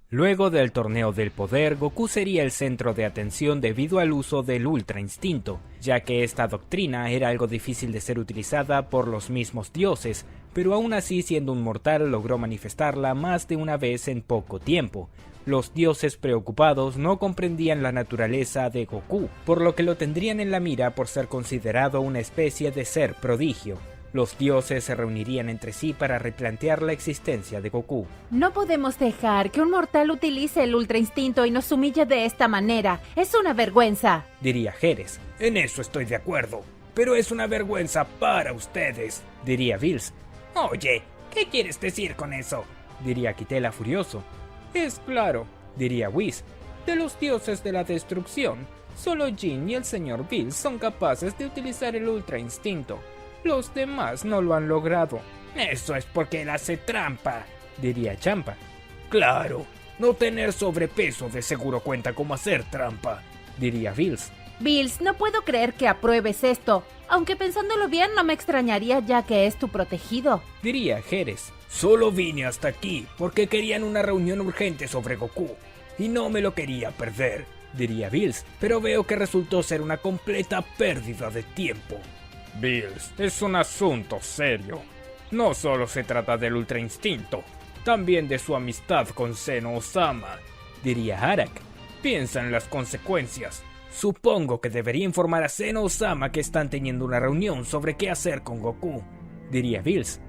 Luego del torneo del poder, Goku sería el centro de atención debido al uso del Ultra Instinto, ya que esta doctrina era algo difícil de ser utilizada por los mismos dioses, pero aún así siendo un mortal logró manifestarla más de una vez en poco tiempo. Los dioses preocupados no comprendían la naturaleza de Goku, por lo que lo tendrían en la mira por ser considerado una especie de ser prodigio. Los dioses se reunirían entre sí para replantear la existencia de Goku. No podemos dejar que un mortal utilice el Ultra Instinto y nos humille de esta manera. Es una vergüenza, diría Geras. En eso estoy de acuerdo, pero es una vergüenza para ustedes, diría Bills. Oye, ¿qué quieres decir con eso? Diría Kitela furioso. Es claro, diría Whis. De los dioses de la destrucción, solo Jin y el señor Bills son capaces de utilizar el Ultra Instinto. Los demás no lo han logrado. Eso es porque él hace trampa, diría Champa. Claro, no tener sobrepeso de seguro cuenta como hacer trampa, diría Bills. Bills, no puedo creer que apruebes esto, aunque pensándolo bien no me extrañaría ya que es tu protegido, diría Geras. Solo vine hasta aquí porque querían una reunión urgente sobre Goku, y no me lo quería perder, diría Bills. Pero veo que resultó ser una completa pérdida de tiempo. Bills, es un asunto serio. No solo se trata del Ultra Instinto, también de su amistad con Zeno Osama, diría Harak. Piensa en las consecuencias. Supongo que debería informar a Zeno Osama que están teniendo una reunión sobre qué hacer con Goku, diría Bills.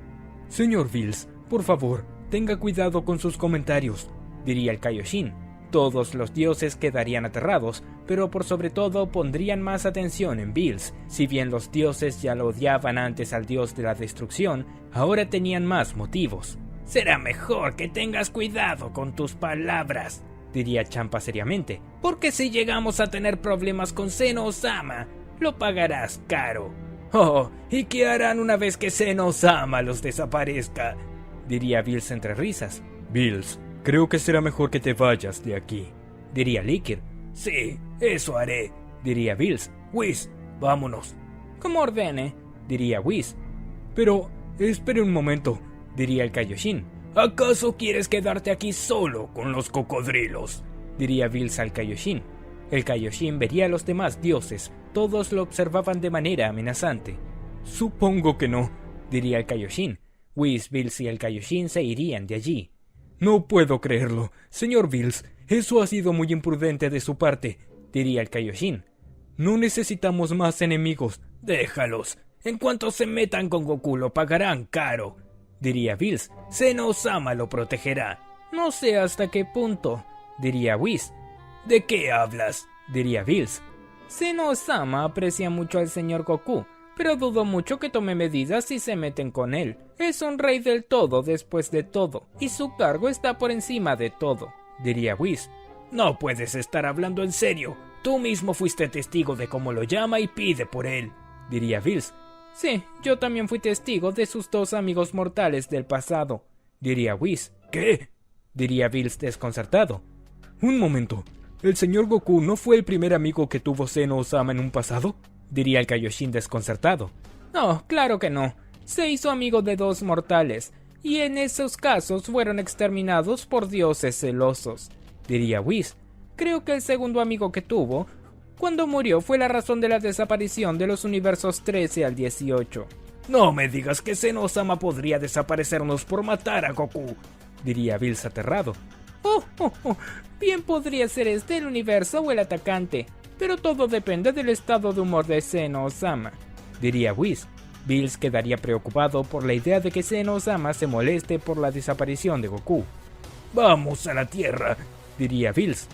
Señor Bills, por favor, tenga cuidado con sus comentarios, diría el Kaioshin. Todos los dioses quedarían aterrados, pero por sobre todo pondrían más atención en Bills. Si bien los dioses ya lo odiaban antes al dios de la destrucción, ahora tenían más motivos. Será mejor que tengas cuidado con tus palabras, diría Champa seriamente, porque si llegamos a tener problemas con Zeno Osama, lo pagarás caro. Oh, ¿y qué harán una vez que Zeno Osama los desaparezca? Diría Bills entre risas. Bills, creo que será mejor que te vayas de aquí, diría Liquor. Sí, eso haré, diría Bills. Whis, vámonos. Como ordene, diría Whis. Pero, espere un momento, diría el Kaioshin. ¿Acaso quieres quedarte aquí solo con los cocodrilos? Diría Bills al Kaioshin. El Kaioshin vería a los demás dioses, todos lo observaban de manera amenazante. Supongo que no, diría el Kaioshin. Whis, Bills y el Kaioshin se irían de allí. No puedo creerlo, señor Bills, eso ha sido muy imprudente de su parte, diría el Kaioshin. No necesitamos más enemigos. Déjalos, en cuanto se metan con Goku lo pagarán caro, diría Bills. Zeno Osama lo protegerá. No sé hasta qué punto, diría Whis. ¿De qué hablas? Diría Bills. Zeno Osama aprecia mucho al señor Goku, pero dudo mucho que tome medidas si se meten con él. Es un rey del todo después de todo, y su cargo está por encima de todo, diría Whis. No puedes estar hablando en serio. Tú mismo fuiste testigo de cómo lo llama y pide por él, diría Bills. Sí, yo también fui testigo de sus dos amigos mortales del pasado, diría Whis. ¿Qué? Diría Bills desconcertado. Un momento, ¿el señor Goku no fue el primer amigo que tuvo Zeno Osama en un pasado? Diría el Kaioshin desconcertado. No, claro que no. Se hizo amigo de dos mortales, y en esos casos fueron exterminados por dioses celosos, diría Whis. Creo que el segundo amigo que tuvo, cuando murió, fue la razón de la desaparición de los universos 13 al 18. No me digas que Zeno Osama podría desaparecernos por matar a Goku, diría Bills aterrado. Bien podría ser este el universo o el atacante, pero todo depende del estado de humor de Zeno Osama, diría Whis. Bills quedaría preocupado por la idea de que Zeno Osama se moleste por la desaparición de Goku. Vamos a la Tierra, diría Bills.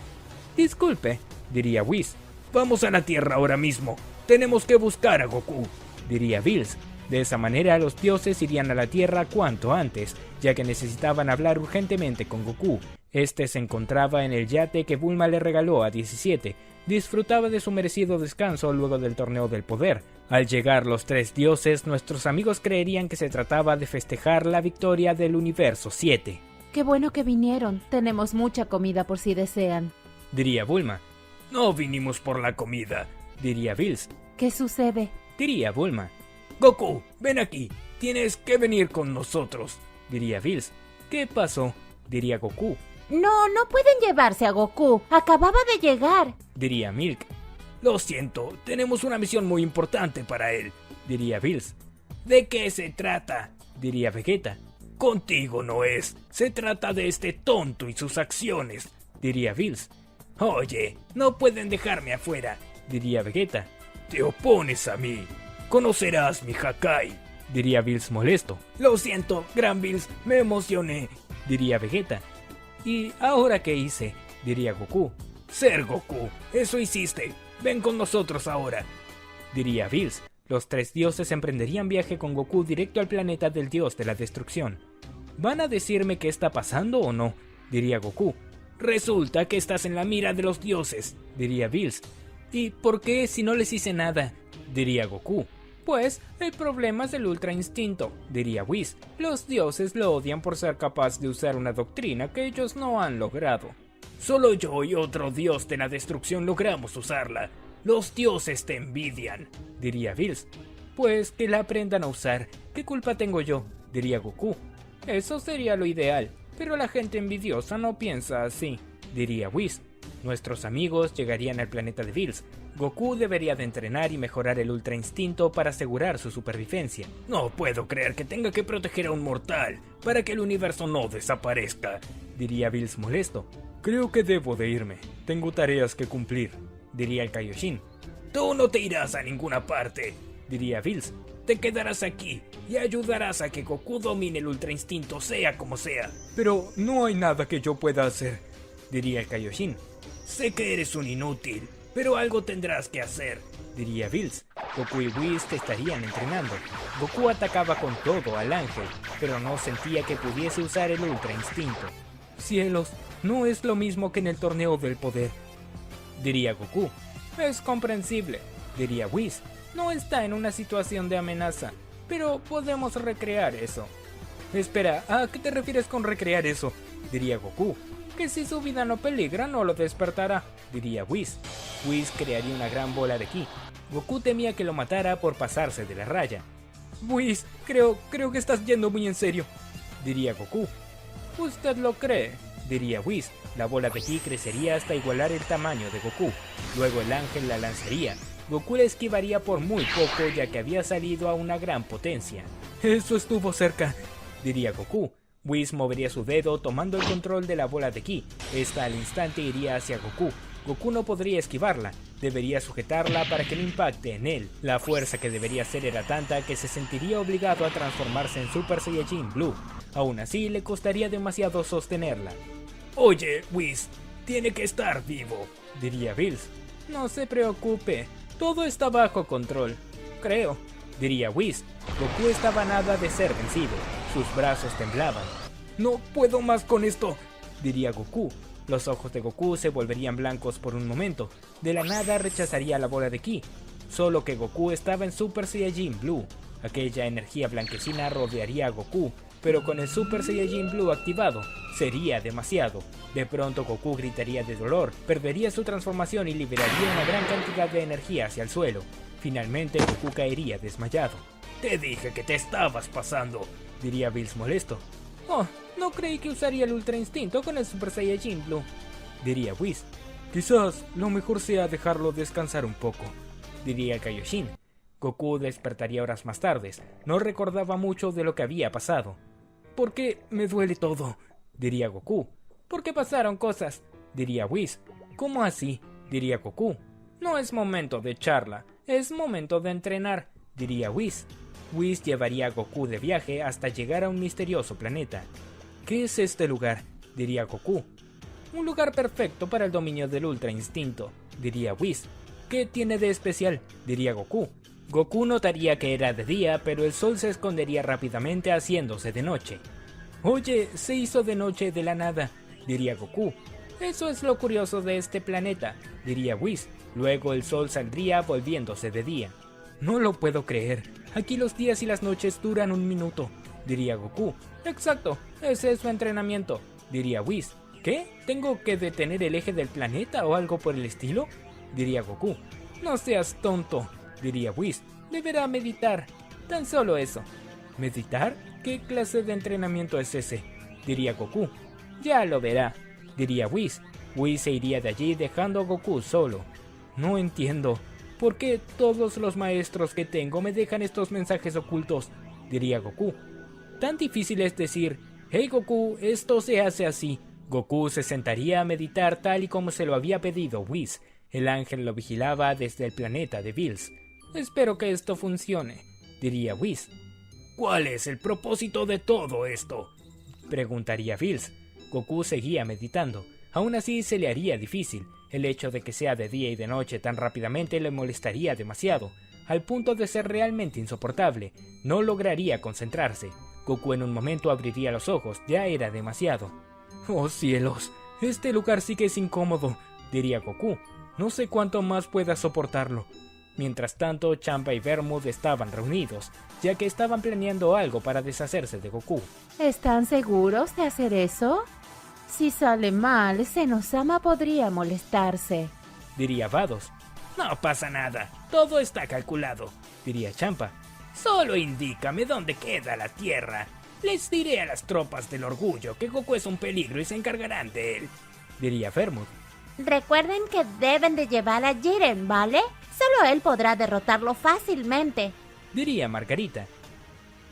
Disculpe, diría Whis. Vamos a la Tierra ahora mismo. Tenemos que buscar a Goku, diría Bills. De esa manera los dioses irían a la Tierra cuanto antes, ya que necesitaban hablar urgentemente con Goku. Este se encontraba en el yate que Bulma le regaló a 17. Disfrutaba de su merecido descanso luego del torneo del poder. Al llegar los tres dioses, nuestros amigos creerían que se trataba de festejar la victoria del universo 7. Qué bueno que vinieron, tenemos mucha comida por si desean, diría Bulma. No vinimos por la comida, diría Bills. ¿Qué sucede? Diría Bulma. Goku, ven aquí, tienes que venir con nosotros, diría Bills. ¿Qué pasó? Diría Goku. No pueden llevarse a Goku. Acababa de llegar. diría Milk. Lo siento, tenemos una misión muy importante para él. Diría Bills. ¿De qué se trata? Diría Vegeta. Contigo no es. Se trata de este tonto y sus acciones. Diría Bills. Oye, no pueden dejarme afuera. Diría Vegeta. Te opones a mí. Conocerás mi Hakai. Diría Bills molesto. Lo siento, Gran Bills, me emocioné. Diría Vegeta. ¿Y ahora qué hice? Diría Goku. Ser Goku, eso hiciste. Ven con nosotros ahora. Diría Bills. Los tres dioses emprenderían viaje con Goku directo al planeta del dios de la destrucción. ¿Van a decirme qué está pasando o no? Diría Goku. Resulta que estás en la mira de los dioses. Diría Bills. ¿Y por qué si no les hice nada? Diría Goku. Pues, el problema es el Ultra Instinto, diría Whis. Los dioses lo odian por ser capaz de usar una doctrina que ellos no han logrado. Solo yo y otro dios de la destrucción logramos usarla. Los dioses te envidian, diría Bills. Pues que la aprendan a usar. ¿Qué culpa tengo yo? Diría Goku. Eso sería lo ideal, pero la gente envidiosa no piensa así, diría Whis. Nuestros amigos llegarían al planeta de Bills. Goku debería de entrenar y mejorar el Ultra Instinto para asegurar su supervivencia. No puedo creer que tenga que proteger a un mortal para que el universo no desaparezca, diría Bills molesto. Creo que debo de irme. Tengo tareas que cumplir, diría el Kaioshin. Tú no te irás a ninguna parte, diría Bills. Te quedarás aquí y ayudarás a que Goku domine el Ultra Instinto sea como sea. Pero no hay nada que yo pueda hacer, diría el Kaioshin. Sé que eres un inútil, pero algo tendrás que hacer, diría Bills. Goku y Whis te estarían entrenando. Goku atacaba con todo al ángel, pero no sentía que pudiese usar el Ultra Instinto. Cielos, no es lo mismo que en el torneo del poder, diría Goku. Es comprensible, diría Whis. No está en una situación de amenaza, pero podemos recrear eso. Espera, ¿a qué te refieres con recrear eso? Diría Goku. Que si su vida no peligra, no lo despertará, diría Whis. Whis crearía una gran bola de ki. Goku temía que lo matara por pasarse de la raya. Whis, creo que estás yendo muy en serio, diría Goku. ¿Usted lo cree? Diría Whis. La bola de ki crecería hasta igualar el tamaño de Goku. Luego el ángel la lanzaría. Goku la esquivaría por muy poco ya que había salido a una gran potencia. Eso estuvo cerca, diría Goku. Whis movería su dedo tomando el control de la bola de ki. Esta al instante iría hacia Goku. Goku no podría esquivarla, debería sujetarla para que no impacte en él. La fuerza que debería hacer era tanta que se sentiría obligado a transformarse en Super Saiyajin Blue. Aún así, le costaría demasiado sostenerla. Oye, Whis, tiene que estar vivo, diría Bills. No se preocupe, todo está bajo control, creo, diría Whis. Goku estaba a nada de ser vencido. Sus brazos temblaban. No puedo más con esto, diría Goku. Los ojos de Goku se volverían blancos por un momento. De la nada rechazaría la bola de ki. Solo que Goku estaba en Super Saiyajin Blue. Aquella energía blanquecina rodearía a Goku, pero con el Super Saiyajin Blue activado, sería demasiado. De pronto Goku gritaría de dolor, perdería su transformación y liberaría una gran cantidad de energía hacia el suelo. Finalmente Goku caería desmayado. Te dije que te estabas pasando, diría Bills molesto. Oh, no creí que usaría el Ultra Instinto con el Super Saiyajin Blue, diría Whis. Quizás lo mejor sea dejarlo descansar un poco, diría el Kaioshin. Goku despertaría horas más tarde. No recordaba mucho de lo que había pasado. ¿Por qué me duele todo?, diría Goku. ¿Por qué pasaron cosas?, diría Whis. ¿Cómo así?, diría Goku. No es momento de charla, es momento de entrenar, diría Whis. Whis llevaría a Goku de viaje hasta llegar a un misterioso planeta. ¿Qué es este lugar?, diría Goku. Un lugar perfecto para el dominio del Ultra Instinto, diría Whis. ¿Qué tiene de especial?, diría Goku. Goku notaría que era de día, pero el sol se escondería rápidamente haciéndose de noche. Oye, se hizo de noche de la nada, diría Goku. Eso es lo curioso de este planeta, diría Whis. Luego el sol saldría volviéndose de día. No lo puedo creer. Aquí los días y las noches duran un minuto, diría Goku. Exacto, ese es su entrenamiento, diría Whis. ¿Qué? ¿Tengo que detener el eje del planeta o algo por el estilo?, diría Goku. No seas tonto, diría Whis. Deberá meditar. Tan solo eso. ¿Meditar? ¿Qué clase de entrenamiento es ese?, diría Goku. Ya lo verá, diría Whis. Whis se iría de allí dejando a Goku solo. No entiendo. ¿Por qué todos los maestros que tengo me dejan estos mensajes ocultos? Diría Goku. Tan difícil es decir, hey Goku, esto se hace así. Goku se sentaría a meditar tal y como se lo había pedido Whis. El ángel lo vigilaba desde el planeta de Bills. Espero que esto funcione, diría Whis. ¿Cuál es el propósito de todo esto? Preguntaría Bills. Goku seguía meditando. Aún así se le haría difícil. El hecho de que sea de día y de noche tan rápidamente le molestaría demasiado, al punto de ser realmente insoportable. No lograría concentrarse. Goku en un momento abriría los ojos, ya era demasiado. ¡Oh cielos! Este lugar sí que es incómodo, diría Goku. No sé cuánto más pueda soportarlo. Mientras tanto, Champa y Vermouth estaban reunidos, ya que estaban planeando algo para deshacerse de Goku. ¿Están seguros de hacer eso? Si sale mal, Zenosama podría molestarse, diría Vados. No pasa nada, todo está calculado, diría Champa. Solo indícame dónde queda la Tierra. Les diré a las tropas del orgullo que Goku es un peligro y se encargarán de él, diría Vermouth. Recuerden que deben de llevar a Jiren, ¿vale? Solo él podrá derrotarlo fácilmente, diría Margarita.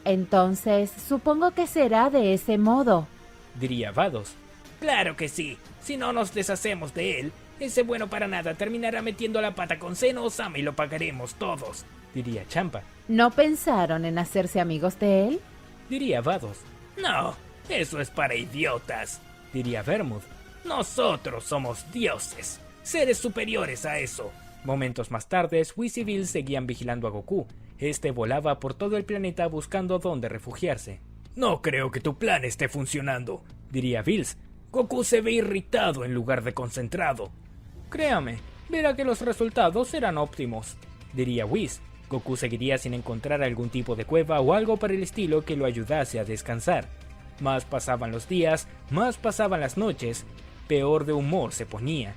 Entonces, supongo que será de ese modo, diría Vados. Claro que sí, si no nos deshacemos de él, ese bueno para nada terminará metiendo la pata con Zenosama y lo pagaremos todos, diría Champa. ¿No pensaron en hacerse amigos de él? Diría Vados. No, eso es para idiotas, diría Vermouth. Nosotros somos dioses, seres superiores a eso. Momentos más tarde, Whis y Bills seguían vigilando a Goku. Este volaba por todo el planeta buscando dónde refugiarse. No creo que tu plan esté funcionando, diría Bills. Goku se ve irritado en lugar de concentrado. Créame, verá que los resultados serán óptimos, diría Whis. Goku seguiría sin encontrar algún tipo de cueva o algo por el estilo que lo ayudase a descansar. Más pasaban los días, más pasaban las noches, peor de humor se ponía.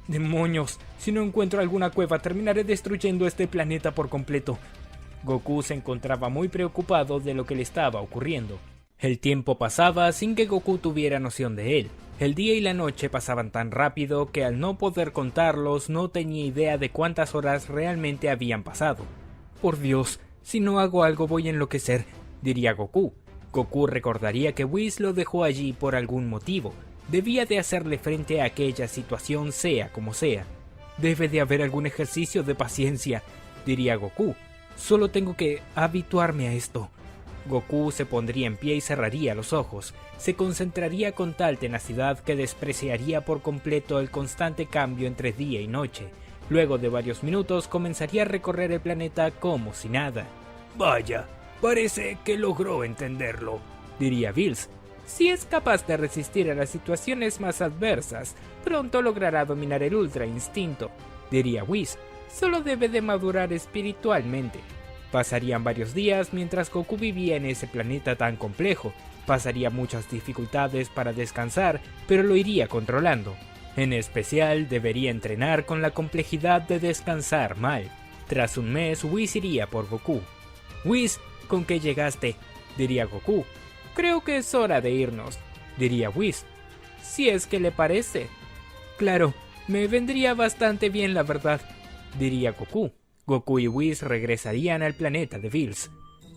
¡Demonios! Si no encuentro alguna cueva terminaré destruyendo este planeta por completo. Goku se encontraba muy preocupado de lo que le estaba ocurriendo. El tiempo pasaba sin que Goku tuviera noción de él. El día y la noche pasaban tan rápido que al no poder contarlos no tenía idea de cuántas horas realmente habían pasado. Por Dios, si no hago algo voy a enloquecer, diría Goku. Goku recordaría que Whis lo dejó allí por algún motivo. Debía de hacerle frente a aquella situación sea como sea. Debe de haber algún ejercicio de paciencia, diría Goku. Solo tengo que habituarme a esto. Goku se pondría en pie y cerraría los ojos. Se concentraría con tal tenacidad que despreciaría por completo el constante cambio entre día y noche. Luego de varios minutos comenzaría a recorrer el planeta como si nada. Vaya, parece que logró entenderlo, diría Bills. Si es capaz de resistir a las situaciones más adversas, pronto logrará dominar el Ultra Instinto, diría Whis. Solo debe de madurar espiritualmente. Pasarían varios días mientras Goku vivía en ese planeta tan complejo. Pasaría muchas dificultades para descansar, pero lo iría controlando. En especial, debería entrenar con la complejidad de descansar mal. Tras un mes, Whis iría por Goku. Whis, ¿con qué llegaste?, diría Goku. Creo que es hora de irnos, diría Whis. Si es que le parece. Claro, me vendría bastante bien la verdad, diría Goku. Goku y Whis regresarían al planeta de Bills.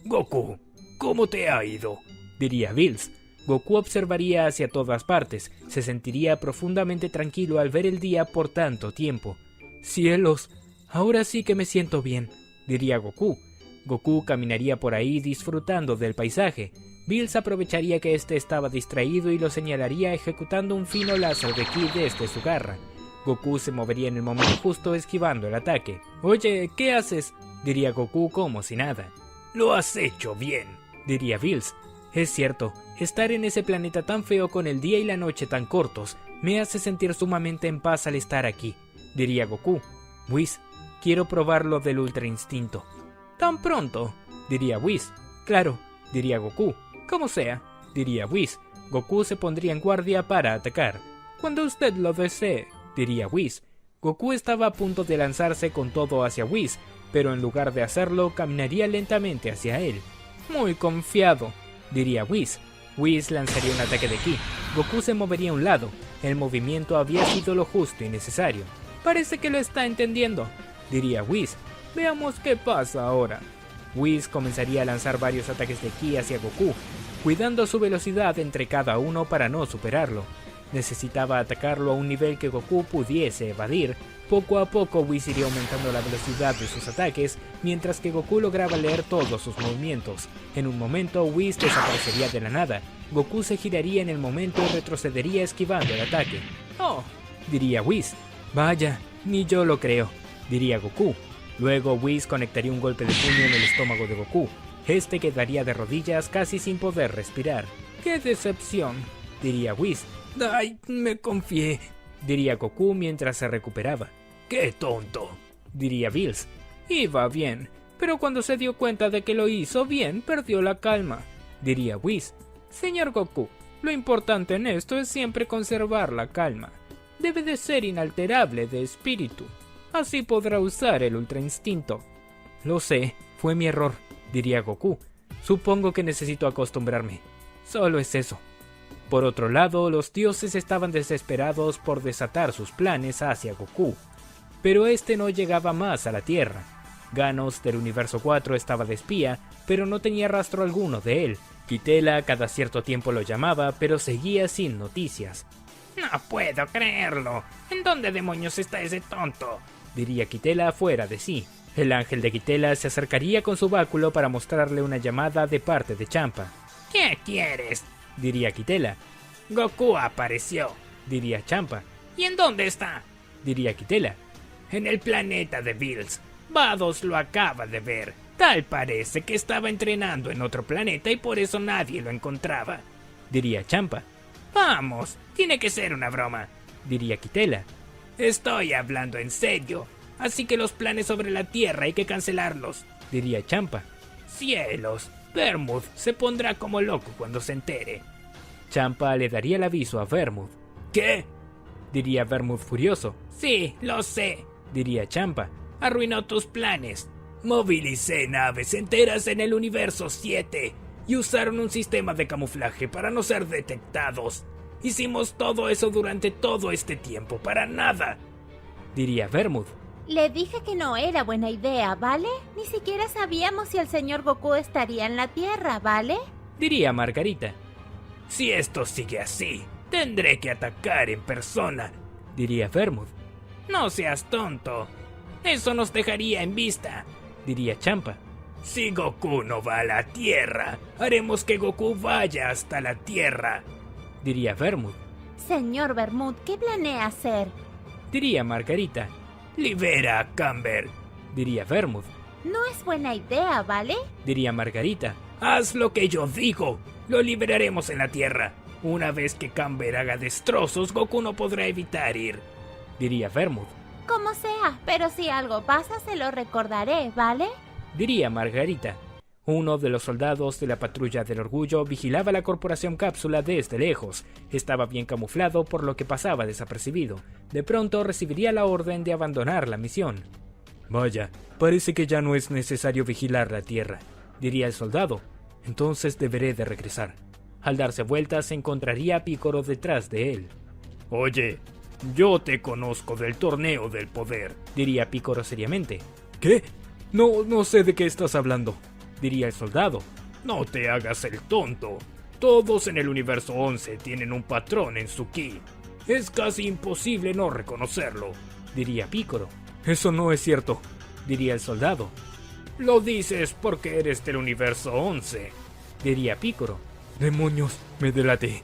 Goku, ¿cómo te ha ido?, diría Bills. Goku observaría hacia todas partes, se sentiría profundamente tranquilo al ver el día por tanto tiempo. Cielos, ahora sí que me siento bien, diría Goku. Goku caminaría por ahí disfrutando del paisaje. Bills aprovecharía que este estaba distraído y lo señalaría ejecutando un fino lazo de ki desde su garra. Goku se movería en el momento justo esquivando el ataque. Oye, ¿qué haces?, diría Goku como si nada. Lo has hecho bien, diría Bills. Es cierto, estar en ese planeta tan feo con el día y la noche tan cortos me hace sentir sumamente en paz al estar aquí, diría Goku. Whis, quiero probar lo del Ultra Instinto. ¿Tan pronto?, diría Whis. Claro, diría Goku. Como sea, diría Whis. Goku se pondría en guardia para atacar. Cuando usted lo desee, diría Whis. Goku estaba a punto de lanzarse con todo hacia Whis, pero en lugar de hacerlo, caminaría lentamente hacia él. Muy confiado, diría Whis. Whis lanzaría un ataque de ki. Goku se movería a un lado. El movimiento había sido lo justo y necesario. Parece que lo está entendiendo, diría Whis. Veamos qué pasa ahora. Whis comenzaría a lanzar varios ataques de ki hacia Goku, cuidando su velocidad entre cada uno para no superarlo. Necesitaba atacarlo a un nivel que Goku pudiese evadir. Poco a poco Whis iría aumentando la velocidad de sus ataques, mientras que Goku lograba leer todos sus movimientos. En un momento Whis desaparecería de la nada. Goku se giraría en el momento y retrocedería esquivando el ataque. ¡Oh!, diría Whis. Vaya, ni yo lo creo, diría Goku. Luego Whis conectaría un golpe de puño en el estómago de Goku. Este quedaría de rodillas casi sin poder respirar. ¡Qué decepción!, diría Whis. ¡Ay, me confié!, diría Goku mientras se recuperaba. ¡Qué tonto!, diría Bills. Iba bien, pero cuando se dio cuenta de que lo hizo bien, perdió la calma, diría Whis. Señor Goku, lo importante en esto es siempre conservar la calma. Debe de ser inalterable de espíritu. Así podrá usar el Ultra Instinto. Lo sé, fue mi error, diría Goku. Supongo que necesito acostumbrarme. Solo es eso. Por otro lado, los dioses estaban desesperados por desatar sus planes hacia Goku. Pero este no llegaba más a la Tierra. Ganos del Universo 4 estaba de espía, pero no tenía rastro alguno de él. Kitela cada cierto tiempo lo llamaba, pero seguía sin noticias. No puedo creerlo. ¿En dónde demonios está ese tonto?, diría Kitela fuera de sí. El ángel de Kitela se acercaría con su báculo para mostrarle una llamada de parte de Champa. ¿Qué quieres?, diría Kitela. Goku apareció, diría Champa. ¿Y en dónde está?, diría Kitela. En el planeta de Bills. Vados lo acaba de ver. Tal parece que estaba entrenando en otro planeta y por eso nadie lo encontraba, diría Champa. Vamos, tiene que ser una broma, diría Kitela. Estoy hablando en serio, así que los planes sobre la Tierra hay que cancelarlos, diría Champa. Cielos, Vermouth se pondrá como loco cuando se entere. Champa le daría el aviso a Vermouth. ¿Qué?, diría Vermouth furioso. Sí, lo sé, diría Champa. Arruinó tus planes. Movilicé naves enteras en el universo 7 y usaron un sistema de camuflaje para no ser detectados. Hicimos todo eso durante todo este tiempo para nada, diría Vermouth. Le dije que no era buena idea, ¿vale? Ni siquiera sabíamos si el señor Goku estaría en la Tierra, ¿vale? Diría Margarita. Si esto sigue así, tendré que atacar en persona, diría Vermouth. No seas tonto. Eso nos dejaría en vista, diría Champa. Si Goku no va a la Tierra, haremos que Goku vaya hasta la Tierra, diría Vermouth. Señor Vermouth, ¿qué planea hacer?, diría Margarita. Libera a Camber, diría Vermouth. No es buena idea, ¿vale?, diría Margarita. Haz lo que yo digo. Lo liberaremos en la Tierra. Una vez que Camber haga destrozos, Goku no podrá evitar ir, diría Vermouth. Como sea, pero si algo pasa se lo recordaré, ¿vale?, diría Margarita. Uno de los soldados de la patrulla del orgullo vigilaba la corporación Cápsula desde lejos. Estaba bien camuflado, por lo que pasaba desapercibido. De pronto recibiría la orden de abandonar la misión. Vaya, parece que ya no es necesario vigilar la Tierra, diría el soldado. Entonces deberé de regresar. Al darse vuelta se encontraría a Picoro detrás de él. Oye, yo te conozco del torneo del poder, diría Picoro seriamente. ¿Qué? No sé de qué estás hablando, diría el soldado. No te hagas el tonto. Todos en el universo 11 tienen un patrón en su ki. Es casi imposible no reconocerlo, diría Picoro. Eso no es cierto, diría el soldado. Lo dices porque eres del universo 11, diría Picoro. Demonios, me delaté,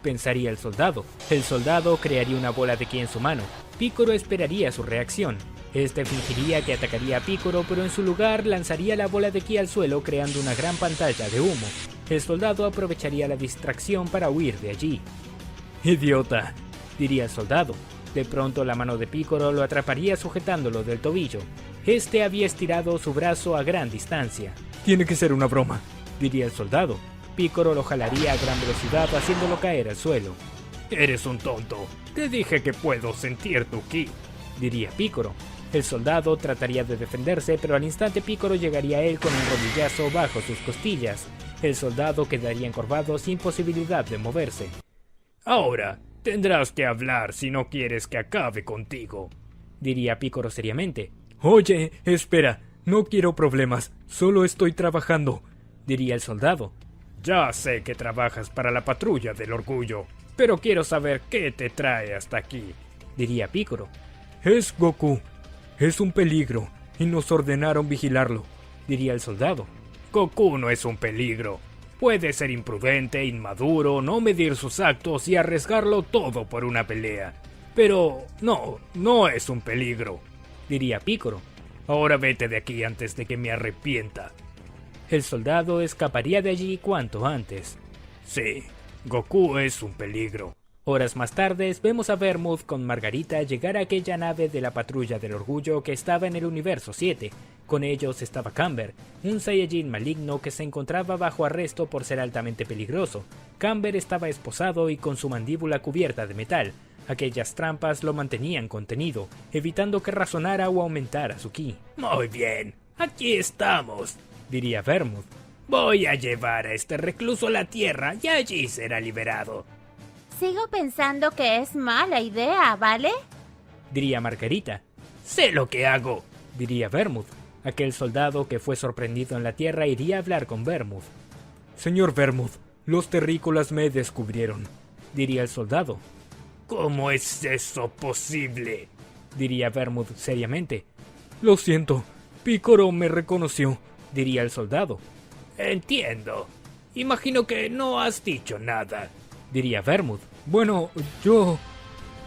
pensaría el soldado. El soldado crearía una bola de ki en su mano. Picoro esperaría su reacción. Este fingiría que atacaría a Picoro, pero en su lugar lanzaría la bola de ki al suelo creando una gran pantalla de humo. El soldado aprovecharía la distracción para huir de allí. Idiota, diría el soldado. De pronto la mano de Picoro lo atraparía sujetándolo del tobillo. Este había estirado su brazo a gran distancia. Tiene que ser una broma, diría el soldado. Picoro lo jalaría a gran velocidad haciéndolo caer al suelo. Eres un tonto. Te dije que puedo sentir tu ki, diría Picoro. El soldado trataría de defenderse, pero al instante Picoro llegaría a él con un rodillazo bajo sus costillas. El soldado quedaría encorvado sin posibilidad de moverse. Ahora, Tendrás que hablar si no quieres que acabe contigo, diría Picoro seriamente. Oye, espera, no quiero problemas, solo estoy trabajando, diría el soldado. Ya sé que trabajas para la patrulla del orgullo, pero quiero saber qué te trae hasta aquí, diría Picoro. Es Goku, es un peligro y nos ordenaron vigilarlo, diría el soldado. Goku no es un peligro. Puede ser imprudente, inmaduro, no medir sus actos y arriesgarlo todo por una pelea. Pero no es un peligro, diría Picoro. Ahora vete de aquí antes de que me arrepienta. El soldado escaparía de allí cuanto antes. Sí, Goku es un peligro. Horas más tarde vemos a Vermouth con Margarita llegar a aquella nave de la patrulla del orgullo que estaba en el universo 7. Con ellos estaba Camber, un Saiyajin maligno que se encontraba bajo arresto por ser altamente peligroso. Camber estaba esposado y con su mandíbula cubierta de metal. Aquellas trampas lo mantenían contenido, evitando que razonara o aumentara su ki. Muy bien, aquí estamos, diría Vermouth. Voy a llevar a este recluso a la Tierra y allí será liberado. Sigo pensando que es mala idea, ¿vale? Diría Margarita. Sé lo que hago, diría Vermouth. Aquel soldado que fue sorprendido en la Tierra iría a hablar con Vermouth. Señor Vermouth, los terrícolas me descubrieron, diría el soldado. ¿Cómo es eso posible? Diría Vermouth seriamente. Lo siento, Picoro me reconoció, diría el soldado. Entiendo. Imagino que no has dicho nada, diría Vermouth. Bueno, yo...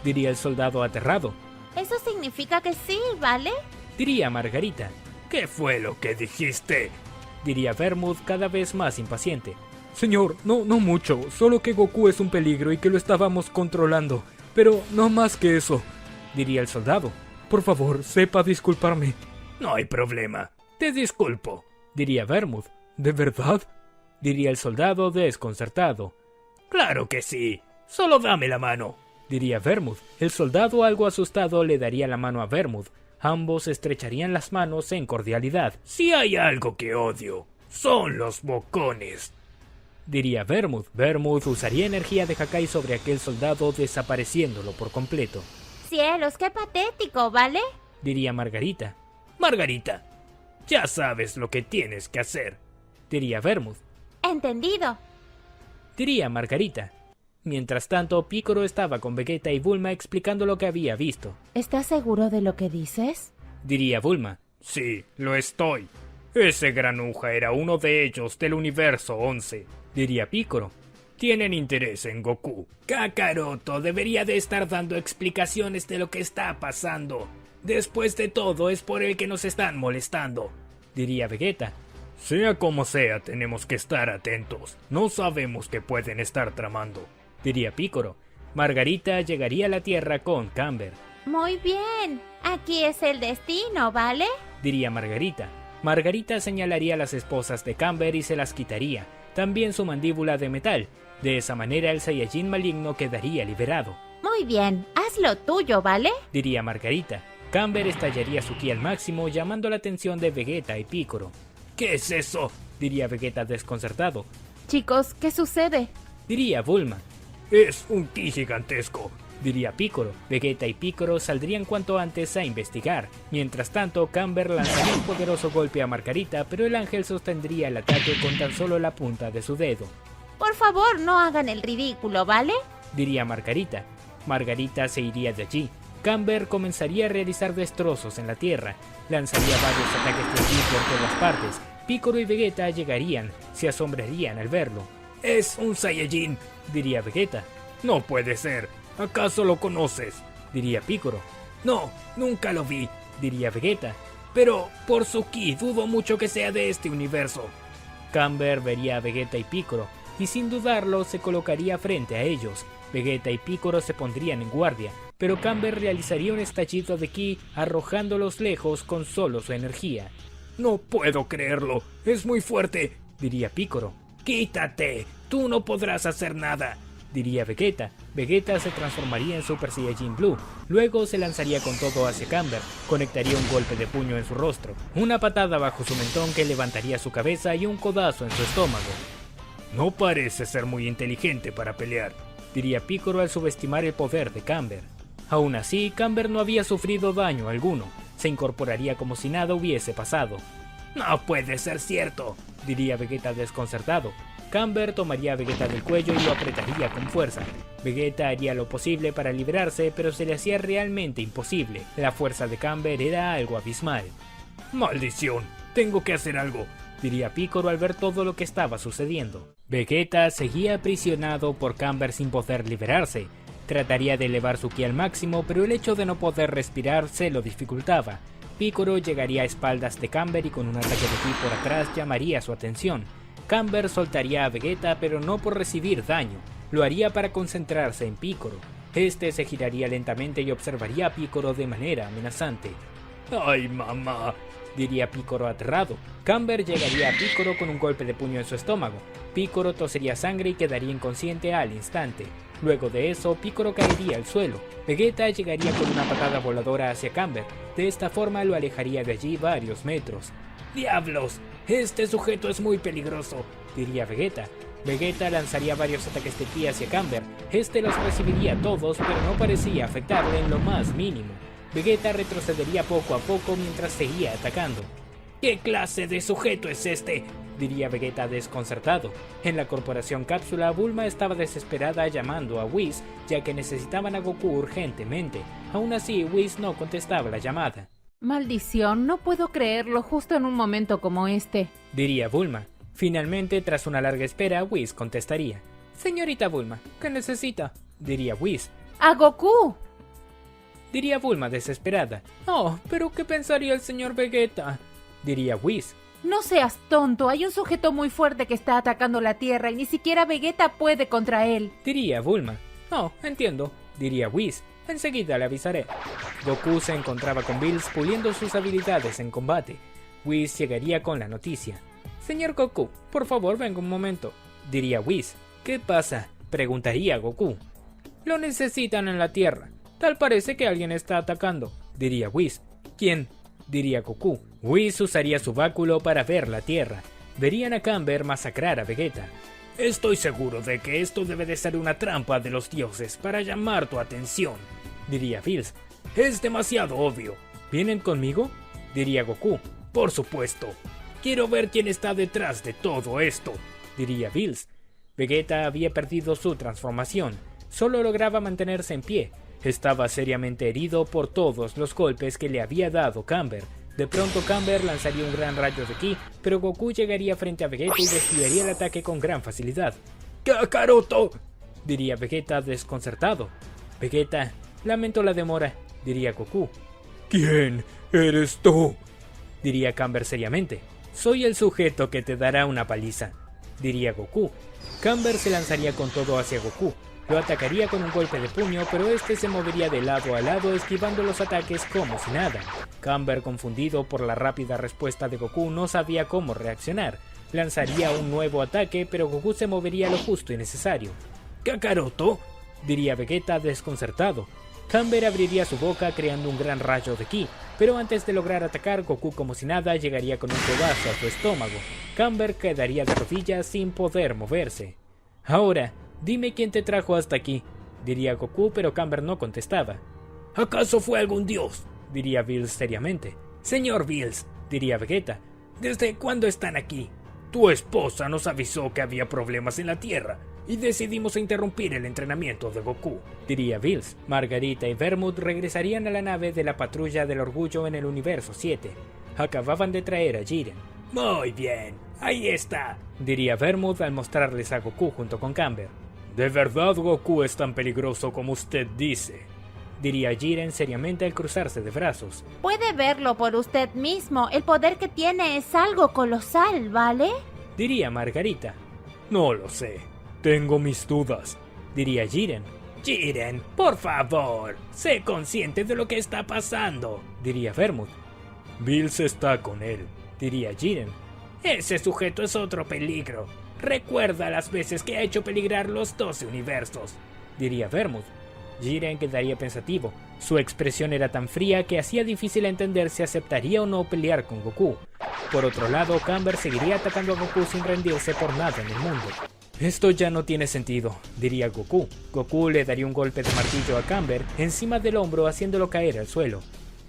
diría el soldado aterrado. Eso significa que sí, ¿vale? Diría Margarita. ¿Qué fue lo que dijiste? Diría Vermouth cada vez más impaciente. Señor, no mucho, solo que Goku es un peligro y que lo estábamos controlando. Pero no más que eso, diría el soldado. Por favor, sepa disculparme. No hay problema, te disculpo, diría Vermouth. ¿De verdad? Diría el soldado desconcertado. Claro que sí, solo dame la mano, diría Vermouth. El soldado, algo asustado, le daría la mano a Vermouth. Ambos estrecharían las manos en cordialidad. Si hay algo que odio, son los bocones, diría Vermouth. Vermouth usaría energía de Hakai sobre aquel soldado, desapareciéndolo por completo. Cielos, qué patético, ¿vale? Diría Margarita. Margarita, ya sabes lo que tienes que hacer, diría Vermouth. Entendido, diría Margarita. Mientras tanto, Picoro estaba con Vegeta y Bulma explicando lo que había visto. ¿Estás seguro de lo que dices? Diría Bulma. Sí, lo estoy. Ese granuja era uno de ellos del universo 11, diría Picoro. Tienen interés en Goku. Kakaroto debería de estar dando explicaciones de lo que está pasando. Después de todo, es por él que nos están molestando, diría Vegeta. Sea como sea, tenemos que estar atentos. No sabemos qué pueden estar tramando, diría Picoro. Margarita llegaría a la Tierra con Camber. Muy bien, aquí es el destino, ¿vale? Diría Margarita. Margarita señalaría a las esposas de Camber y se las quitaría, también su mandíbula de metal. De esa manera el Saiyajin maligno quedaría liberado. Muy bien, haz lo tuyo, ¿vale? Diría Margarita. Camber estallaría su ki al máximo, llamando la atención de Vegeta y Picoro. ¿Qué es eso? Diría Vegeta desconcertado. Chicos, ¿qué sucede? Diría Bulma. Es un ki gigantesco, diría Picoro. Vegeta y Picoro saldrían cuanto antes a investigar. Mientras tanto, Camber lanzaría un poderoso golpe a Margarita, pero el ángel sostendría el ataque con tan solo la punta de su dedo. Por favor, no hagan el ridículo, ¿vale? Diría Margarita. Margarita se iría de allí. Camber comenzaría a realizar destrozos en la Tierra. Lanzaría varios ataques de ki por todas partes. Picoro y Vegeta llegarían, se asombrarían al verlo. Es un Saiyajin, diría Vegeta. No puede ser. ¿Acaso lo conoces? Diría Picoro. No, nunca lo vi, diría Vegeta. Pero por su ki dudo mucho que sea de este universo. Camber vería a Vegeta y Picoro, y sin dudarlo se colocaría frente a ellos. Vegeta y Picoro se pondrían en guardia, pero Camber realizaría un estallido de ki arrojándolos lejos con solo su energía. No puedo creerlo, es muy fuerte, diría Picoro. Quítate, tú no podrás hacer nada, diría Vegeta. Vegeta se transformaría en Super Saiyajin Blue, luego se lanzaría con todo hacia Camber, conectaría un golpe de puño en su rostro, una patada bajo su mentón que levantaría su cabeza y un codazo en su estómago. No parece ser muy inteligente para pelear, diría Piccolo al subestimar el poder de Camber. Aún así, Camber no había sufrido daño alguno, se incorporaría como si nada hubiese pasado. No puede ser cierto, diría Vegeta desconcertado. Camber tomaría a Vegeta del cuello y lo apretaría con fuerza. Vegeta haría lo posible para liberarse, pero se le hacía realmente imposible. La fuerza de Camber era algo abismal. ¡Maldición! Tengo que hacer algo, diría Piccolo al ver todo lo que estaba sucediendo. Vegeta seguía aprisionado por Camber sin poder liberarse. Trataría de elevar su ki al máximo, pero el hecho de no poder respirar se lo dificultaba. Piccolo llegaría a espaldas de Camber y con un ataque de ki por atrás llamaría su atención. Camber soltaría a Vegeta, pero no por recibir daño. Lo haría para concentrarse en Piccolo. Este se giraría lentamente y observaría a Piccolo de manera amenazante. ¡Ay, mamá!, diría Piccolo aterrado. Camber llegaría a Piccolo con un golpe de puño en su estómago. Piccolo tosería sangre y quedaría inconsciente al instante. Luego de eso, Piccolo caería al suelo. Vegeta llegaría con una patada voladora hacia Camber. De esta forma lo alejaría de allí varios metros. ¡Diablos! Este sujeto es muy peligroso, diría Vegeta. Vegeta lanzaría varios ataques de ki hacia Camber. Este los recibiría todos, pero no parecía afectarle en lo más mínimo. Vegeta retrocedería poco a poco mientras seguía atacando. ¿Qué clase de sujeto es este?, diría Vegeta desconcertado. En la corporación Cápsula, Bulma estaba desesperada llamando a Whis, ya que necesitaban a Goku urgentemente. Aún así, Whis no contestaba la llamada. Maldición, no puedo creerlo justo en un momento como este, diría Bulma. Finalmente, tras una larga espera, Whis contestaría. Señorita Bulma, ¿qué necesita?, diría Whis. ¡A Goku!, diría Bulma desesperada. Oh, pero ¿qué pensaría el señor Vegeta?, diría Whis. No seas tonto, hay un sujeto muy fuerte que está atacando la Tierra y ni siquiera Vegeta puede contra él, diría Bulma. Oh, entiendo, diría Whis. Enseguida le avisaré. Goku se encontraba con Bills puliendo sus habilidades en combate. Whis llegaría con la noticia. Señor Goku, por favor venga un momento, diría Whis. ¿Qué pasa?, preguntaría Goku. Lo necesitan en la Tierra. Tal parece que alguien está atacando, diría Whis. ¿Quién?, diría Goku. Whis usaría su báculo para ver la Tierra. Verían a Camber masacrar a Vegeta. Estoy seguro de que esto debe de ser una trampa de los dioses para llamar tu atención, diría Bills. Es demasiado obvio. ¿Vienen conmigo?, diría Goku. Por supuesto. Quiero ver quién está detrás de todo esto, diría Bills. Vegeta había perdido su transformación. Solo lograba mantenerse en pie. Estaba seriamente herido por todos los golpes que le había dado Camber. De pronto Camber lanzaría un gran rayo de ki, pero Goku llegaría frente a Vegeta y desviaría el ataque con gran facilidad. ¡Kakaroto!, diría Vegeta desconcertado. Vegeta, lamento la demora, diría Goku. ¿Quién eres tú?, diría Camber seriamente. Soy el sujeto que te dará una paliza, diría Goku. Camber se lanzaría con todo hacia Goku. Lo atacaría con un golpe de puño, pero este se movería de lado a lado esquivando los ataques como si nada. Camber, confundido por la rápida respuesta de Goku, no sabía cómo reaccionar. Lanzaría un nuevo ataque, pero Goku se movería lo justo y necesario. ¿Kakaroto?, diría Vegeta desconcertado. Camber abriría su boca creando un gran rayo de ki, pero antes de lograr atacar, Goku como si nada llegaría con un codazo a su estómago. Camber quedaría de rodillas sin poder moverse. Ahora, dime quién te trajo hasta aquí, diría Goku, pero Camber no contestaba. ¿Acaso fue algún dios?, diría Bills seriamente. Señor Bills, diría Vegeta. ¿Desde cuándo están aquí? Tu esposa nos avisó que había problemas en la Tierra y decidimos interrumpir el entrenamiento de Goku, diría Bills. Margarita y Vermouth regresarían a la nave de la Patrulla del Orgullo en el Universo 7. Acababan de traer a Jiren. Muy bien, ahí está, diría Vermouth al mostrarles a Goku junto con Camber. ¿De verdad Goku es tan peligroso como usted dice?, diría Jiren seriamente al cruzarse de brazos. Puede verlo por usted mismo, el poder que tiene es algo colosal, ¿vale?, diría Margarita. No lo sé, tengo mis dudas, diría Jiren. Jiren, por favor, sé consciente de lo que está pasando, diría Vermouth. Bills está con él, diría Jiren. Ese sujeto es otro peligro. Recuerda las veces que ha hecho peligrar los 12 universos, diría Vermouth. Jiren quedaría pensativo. Su expresión era tan fría que hacía difícil entender si aceptaría o no pelear con Goku. Por otro lado, Camber seguiría atacando a Goku sin rendirse por nada en el mundo. Esto ya no tiene sentido, diría Goku. Goku le daría un golpe de martillo a Camber encima del hombro haciéndolo caer al suelo.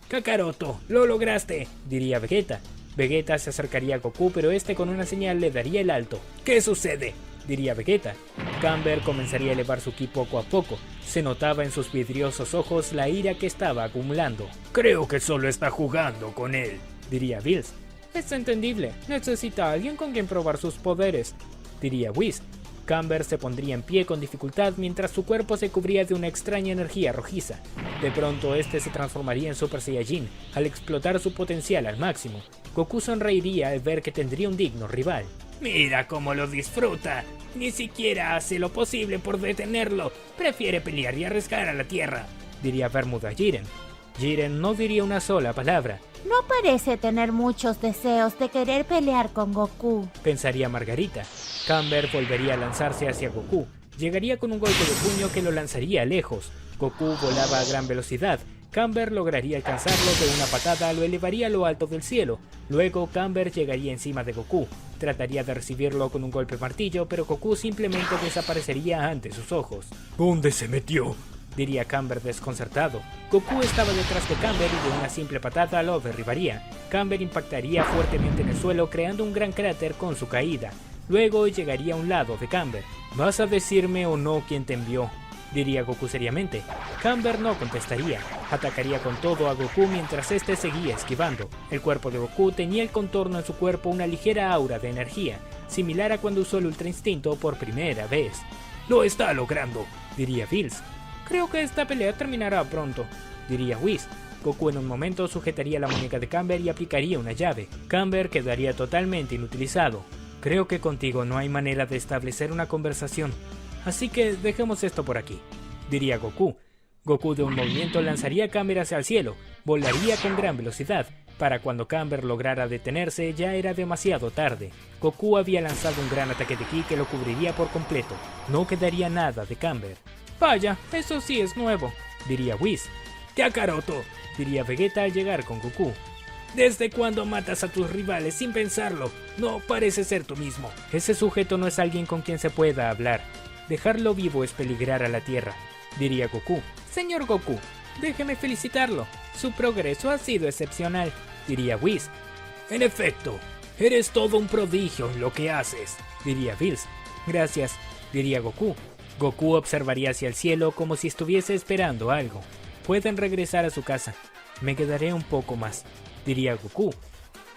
Kakaroto, lo lograste, diría Vegeta. Vegeta se acercaría a Goku, pero este con una señal le daría el alto. ¿Qué sucede?, diría Vegeta. Camber comenzaría a elevar su ki poco a poco. Se notaba en sus vidriosos ojos la ira que estaba acumulando. Creo que solo está jugando con él, diría Bills. Es entendible, necesita a alguien con quien probar sus poderes, diría Whis. Camber se pondría en pie con dificultad mientras su cuerpo se cubría de una extraña energía rojiza. De pronto este se transformaría en Super Saiyajin al explotar su potencial al máximo. Goku sonreiría al ver que tendría un digno rival. Mira cómo lo disfruta, ni siquiera hace lo posible por detenerlo, prefiere pelear y arriesgar a la tierra, diría Bermuda Jiren. Jiren no diría una sola palabra. No parece tener muchos deseos de querer pelear con Goku, pensaría Margarita. Camber volvería a lanzarse hacia Goku. Llegaría con un golpe de puño que lo lanzaría lejos. Goku volaba a gran velocidad. Camber lograría alcanzarlo de una patada, lo elevaría a lo alto del cielo. Luego Camber llegaría encima de Goku. Trataría de recibirlo con un golpe martillo, pero Goku simplemente desaparecería ante sus ojos. ¿Dónde se metió?, diría Camber desconcertado. Goku estaba detrás de Camber y de una simple patada lo derribaría. Camber impactaría fuertemente en el suelo creando un gran cráter con su caída. Luego llegaría a un lado de Camber. ¿Vas a decirme o no quién te envió?, diría Goku seriamente. Camber no contestaría. Atacaría con todo a Goku mientras este seguía esquivando. El cuerpo de Goku tenía el contorno en su cuerpo una ligera aura de energía, similar a cuando usó el Ultra Instinto por primera vez. Lo está logrando, diría Bills. Creo que esta pelea terminará pronto, diría Whis. Goku en un momento sujetaría la muñeca de Camber y aplicaría una llave. Camber quedaría totalmente inutilizado. Creo que contigo no hay manera de establecer una conversación, así que dejemos esto por aquí, diría Goku. Goku de un movimiento lanzaría a Camber hacia el cielo, volaría con gran velocidad. Para cuando Camber lograra detenerse ya era demasiado tarde. Goku había lanzado un gran ataque de ki que lo cubriría por completo. No quedaría nada de Camber. Vaya, eso sí es nuevo, diría Whis. Kakaroto, diría Vegeta al llegar con Goku. ¿Desde cuándo matas a tus rivales sin pensarlo? No parece ser tú mismo. Ese sujeto no es alguien con quien se pueda hablar. Dejarlo vivo es peligrar a la Tierra, diría Goku. Señor Goku, déjeme felicitarlo. Su progreso ha sido excepcional, diría Whis. En efecto, eres todo un prodigio en lo que haces, diría Bills. Gracias, diría Goku. Goku observaría hacia el cielo como si estuviese esperando algo. Pueden regresar a su casa. Me quedaré un poco más, diría Goku.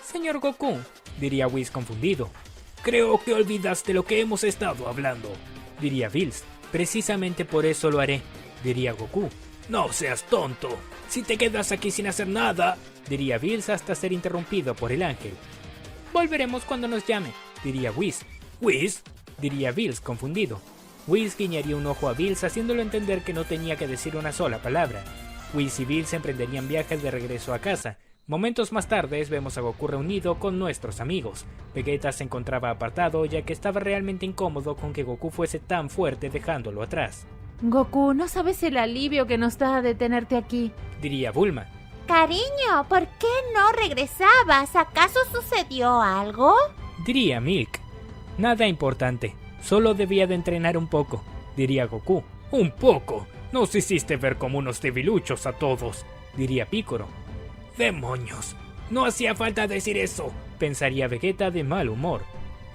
Señor Goku, diría Whis confundido. Creo que olvidaste lo que hemos estado hablando, diría Bills. Precisamente por eso lo haré, diría Goku. No seas tonto. Si te quedas aquí sin hacer nada, diría Bills hasta ser interrumpido por el ángel. Volveremos cuando nos llame, diría Whis. ¿Whis?, diría Bills confundido. Whis guiñaría un ojo a Bills haciéndolo entender que no tenía que decir una sola palabra. Whis y Bills emprenderían viajes de regreso a casa. Momentos más tarde vemos a Goku reunido con nuestros amigos. Vegeta se encontraba apartado ya que estaba realmente incómodo con que Goku fuese tan fuerte dejándolo atrás. Goku, no sabes el alivio que nos da de tenerte aquí, diría Bulma. Cariño, ¿por qué no regresabas? ¿Acaso sucedió algo? Diría Milk. Nada importante, solo debía de entrenar un poco, diría Goku. ¿Un poco? Nos hiciste ver como unos debiluchos a todos, diría Piccolo. ¡Demonios! No hacía falta decir eso, pensaría Vegeta de mal humor.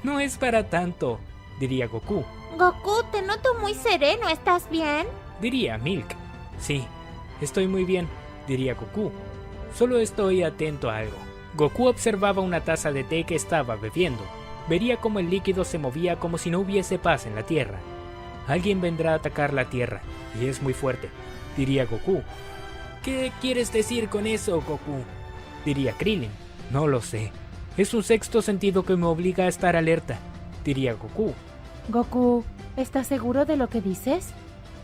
No es para tanto, diría Goku. Goku, te noto muy sereno, ¿estás bien? Diría Milk. Sí, estoy muy bien, diría Goku. Solo estoy atento a algo. Goku observaba una taza de té que estaba bebiendo. Vería cómo el líquido se movía como si no hubiese paz en la Tierra. Alguien vendrá a atacar la Tierra, y es muy fuerte, diría Goku. ¿Qué quieres decir con eso, Goku?, diría Krillin. No lo sé. Es un sexto sentido que me obliga a estar alerta, diría Goku. Goku, ¿estás seguro de lo que dices?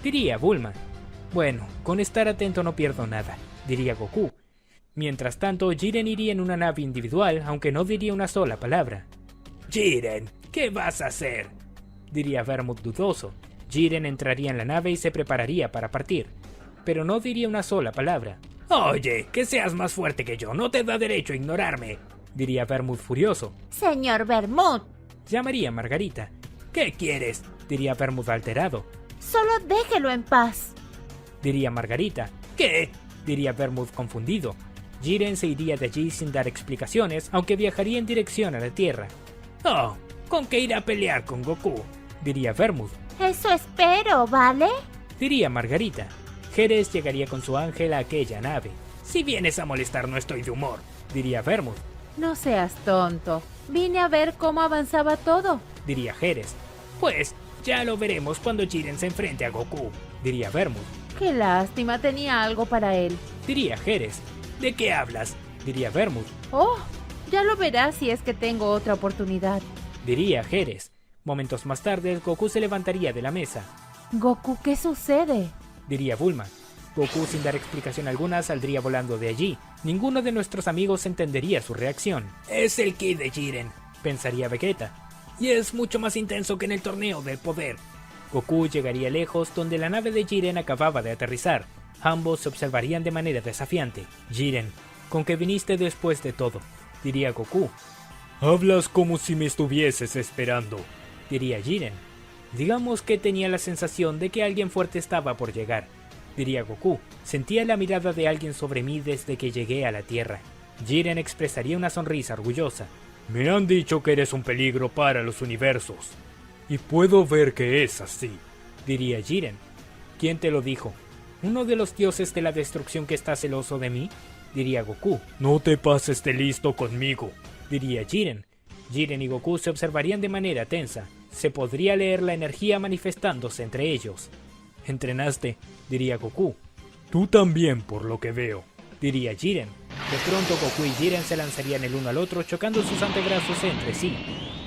Diría Bulma. Bueno, con estar atento no pierdo nada, diría Goku. Mientras tanto, Jiren iría en una nave individual, aunque no diría una sola palabra. Jiren, ¿qué vas a hacer?, diría Vermut dudoso. Jiren entraría en la nave y se prepararía para partir, pero no diría una sola palabra. Oye, que seas más fuerte que yo no te da derecho a ignorarme, diría Vermut furioso. Señor Vermut, llamaría Margarita. ¿Qué quieres? Diría Vermouth alterado. Solo déjelo en paz. Diría Margarita. ¿Qué? Diría Vermouth confundido. Jiren se iría de allí sin dar explicaciones, aunque viajaría en dirección a la Tierra. Oh, ¿con qué ir a pelear con Goku? Diría Vermouth. Eso espero, ¿vale? Diría Margarita. Jerez llegaría con su ángel a aquella nave. Si vienes a molestar no estoy de humor. Diría Vermouth. No seas tonto. Vine a ver cómo avanzaba todo. Diría Jerez. Pues ya lo veremos cuando Jiren se enfrente a Goku. Diría Vermouth. Qué lástima, tenía algo para él. Diría Jerez. ¿De qué hablas? Diría Vermouth. Oh, ya lo verás si es que tengo otra oportunidad. Diría Jerez. Momentos más tarde, Goku se levantaría de la mesa. Goku, ¿qué sucede? Diría Bulma. Goku, sin dar explicación alguna, saldría volando de allí. Ninguno de nuestros amigos entendería su reacción. Es el ki de Jiren. Pensaría Vegeta. Y es mucho más intenso que en el torneo del poder. Goku llegaría lejos donde la nave de Jiren acababa de aterrizar. Ambos se observarían de manera desafiante. Jiren, ¿con qué viniste después de todo? Diría Goku. Hablas como si me estuvieses esperando. Diría Jiren. Digamos que tenía la sensación de que alguien fuerte estaba por llegar. Diría Goku. Sentía la mirada de alguien sobre mí desde que llegué a la Tierra. Jiren expresaría una sonrisa orgullosa. Me han dicho que eres un peligro para los universos. Y puedo ver que es así. Diría Jiren. ¿Quién te lo dijo? ¿Uno de los dioses de la destrucción que está celoso de mí? Diría Goku. No te pases de listo conmigo. Diría Jiren. Jiren y Goku se observarían de manera tensa. Se podría leer la energía manifestándose entre ellos. Entrenaste, diría Goku. Tú también, por lo que veo. Diría Jiren. De pronto Goku y Jiren se lanzarían el uno al otro chocando sus antebrazos entre sí.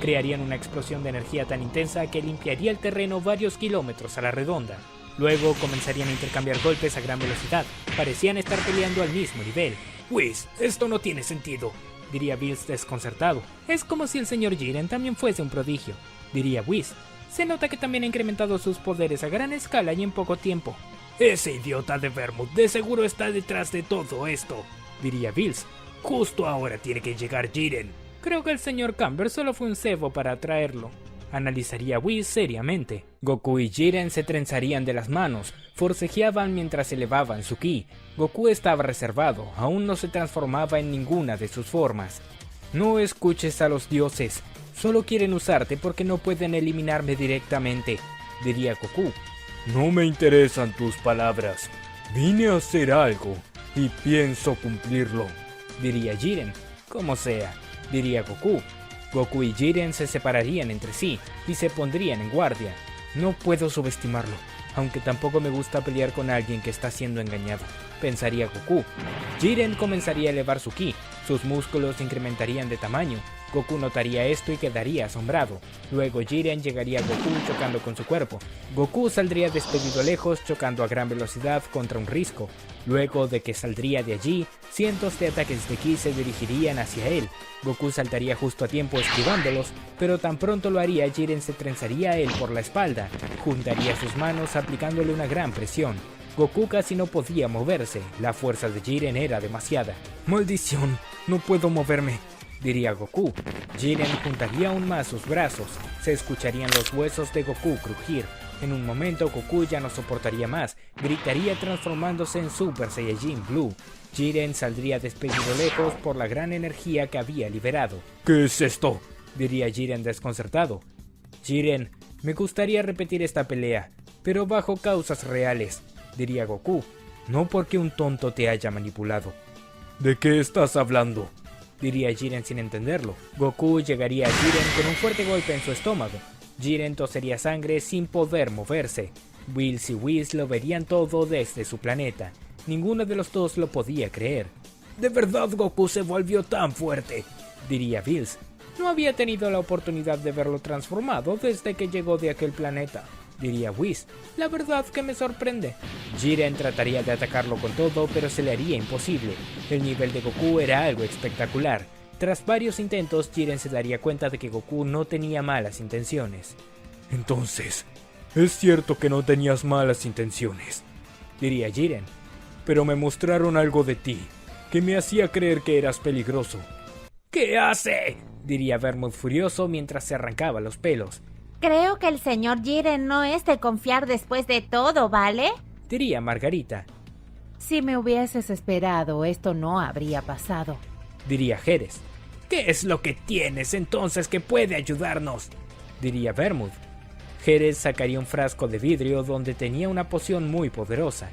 Crearían una explosión de energía tan intensa que limpiaría el terreno varios kilómetros a la redonda. Luego comenzarían a intercambiar golpes a gran velocidad. Parecían estar peleando al mismo nivel. Whis, esto no tiene sentido, diría Bills desconcertado. Es como si el señor Jiren también fuese un prodigio, diría Whis. Se nota que también ha incrementado sus poderes a gran escala y en poco tiempo. Ese idiota de Vermouth de seguro está detrás de todo esto, diría Bills. Justo ahora tiene que llegar Jiren. Creo que el señor Camber solo fue un cebo para atraerlo, analizaría Whis seriamente. Goku y Jiren se trenzarían de las manos, forcejeaban mientras elevaban su ki. Goku estaba reservado, aún no se transformaba en ninguna de sus formas. No escuches a los dioses, solo quieren usarte porque no pueden eliminarme directamente, diría Goku. No me interesan tus palabras, vine a hacer algo y pienso cumplirlo, diría Jiren. Como sea, diría Goku. Goku y Jiren se separarían entre sí y se pondrían en guardia. No puedo subestimarlo, aunque tampoco me gusta pelear con alguien que está siendo engañado, pensaría Goku. Jiren comenzaría a elevar su ki, sus músculos incrementarían de tamaño. Goku notaría esto y quedaría asombrado. Luego Jiren llegaría a Goku chocando con su cuerpo. Goku saldría despedido lejos chocando a gran velocidad contra un risco. Luego de que saldría de allí, cientos de ataques de ki se dirigirían hacia él. Goku saltaría justo a tiempo esquivándolos, pero tan pronto lo haría, Jiren se trenzaría a él por la espalda. Juntaría sus manos aplicándole una gran presión. Goku casi no podía moverse, la fuerza de Jiren era demasiada. ¡Maldición! No puedo moverme, diría Goku. Jiren juntaría aún más sus brazos. Se escucharían los huesos de Goku crujir. En un momento Goku ya no soportaría más, gritaría transformándose en Super Saiyajin Blue. Jiren saldría despedido lejos por la gran energía que había liberado. ¿Qué es esto?, diría Jiren desconcertado. Jiren, me gustaría repetir esta pelea, pero bajo causas reales, diría Goku, no porque un tonto te haya manipulado. ¿De qué estás hablando?, diría Jiren sin entenderlo. Goku llegaría a Jiren con un fuerte golpe en su estómago. Jiren tosería sangre sin poder moverse. Bills y Whis lo verían todo desde su planeta. Ninguno de los dos lo podía creer. ¿De verdad Goku se volvió tan fuerte?, diría Bills. No había tenido la oportunidad de verlo transformado desde que llegó de aquel planeta, diría Whis. La verdad que me sorprende. Jiren trataría de atacarlo con todo, pero se le haría imposible. El nivel de Goku era algo espectacular. Tras varios intentos, Jiren se daría cuenta de que Goku no tenía malas intenciones. Entonces, es cierto que no tenías malas intenciones, diría Jiren. Pero me mostraron algo de ti, que me hacía creer que eras peligroso. ¿Qué hace?, diría Vermouth furioso mientras se arrancaba los pelos. Creo que el señor Jiren no es de confiar después de todo, ¿vale? Diría Margarita. Si me hubieses esperado, esto no habría pasado. Diría Jerez. ¿Qué es lo que tienes entonces que puede ayudarnos? Diría Vermouth. Jerez sacaría un frasco de vidrio donde tenía una poción muy poderosa.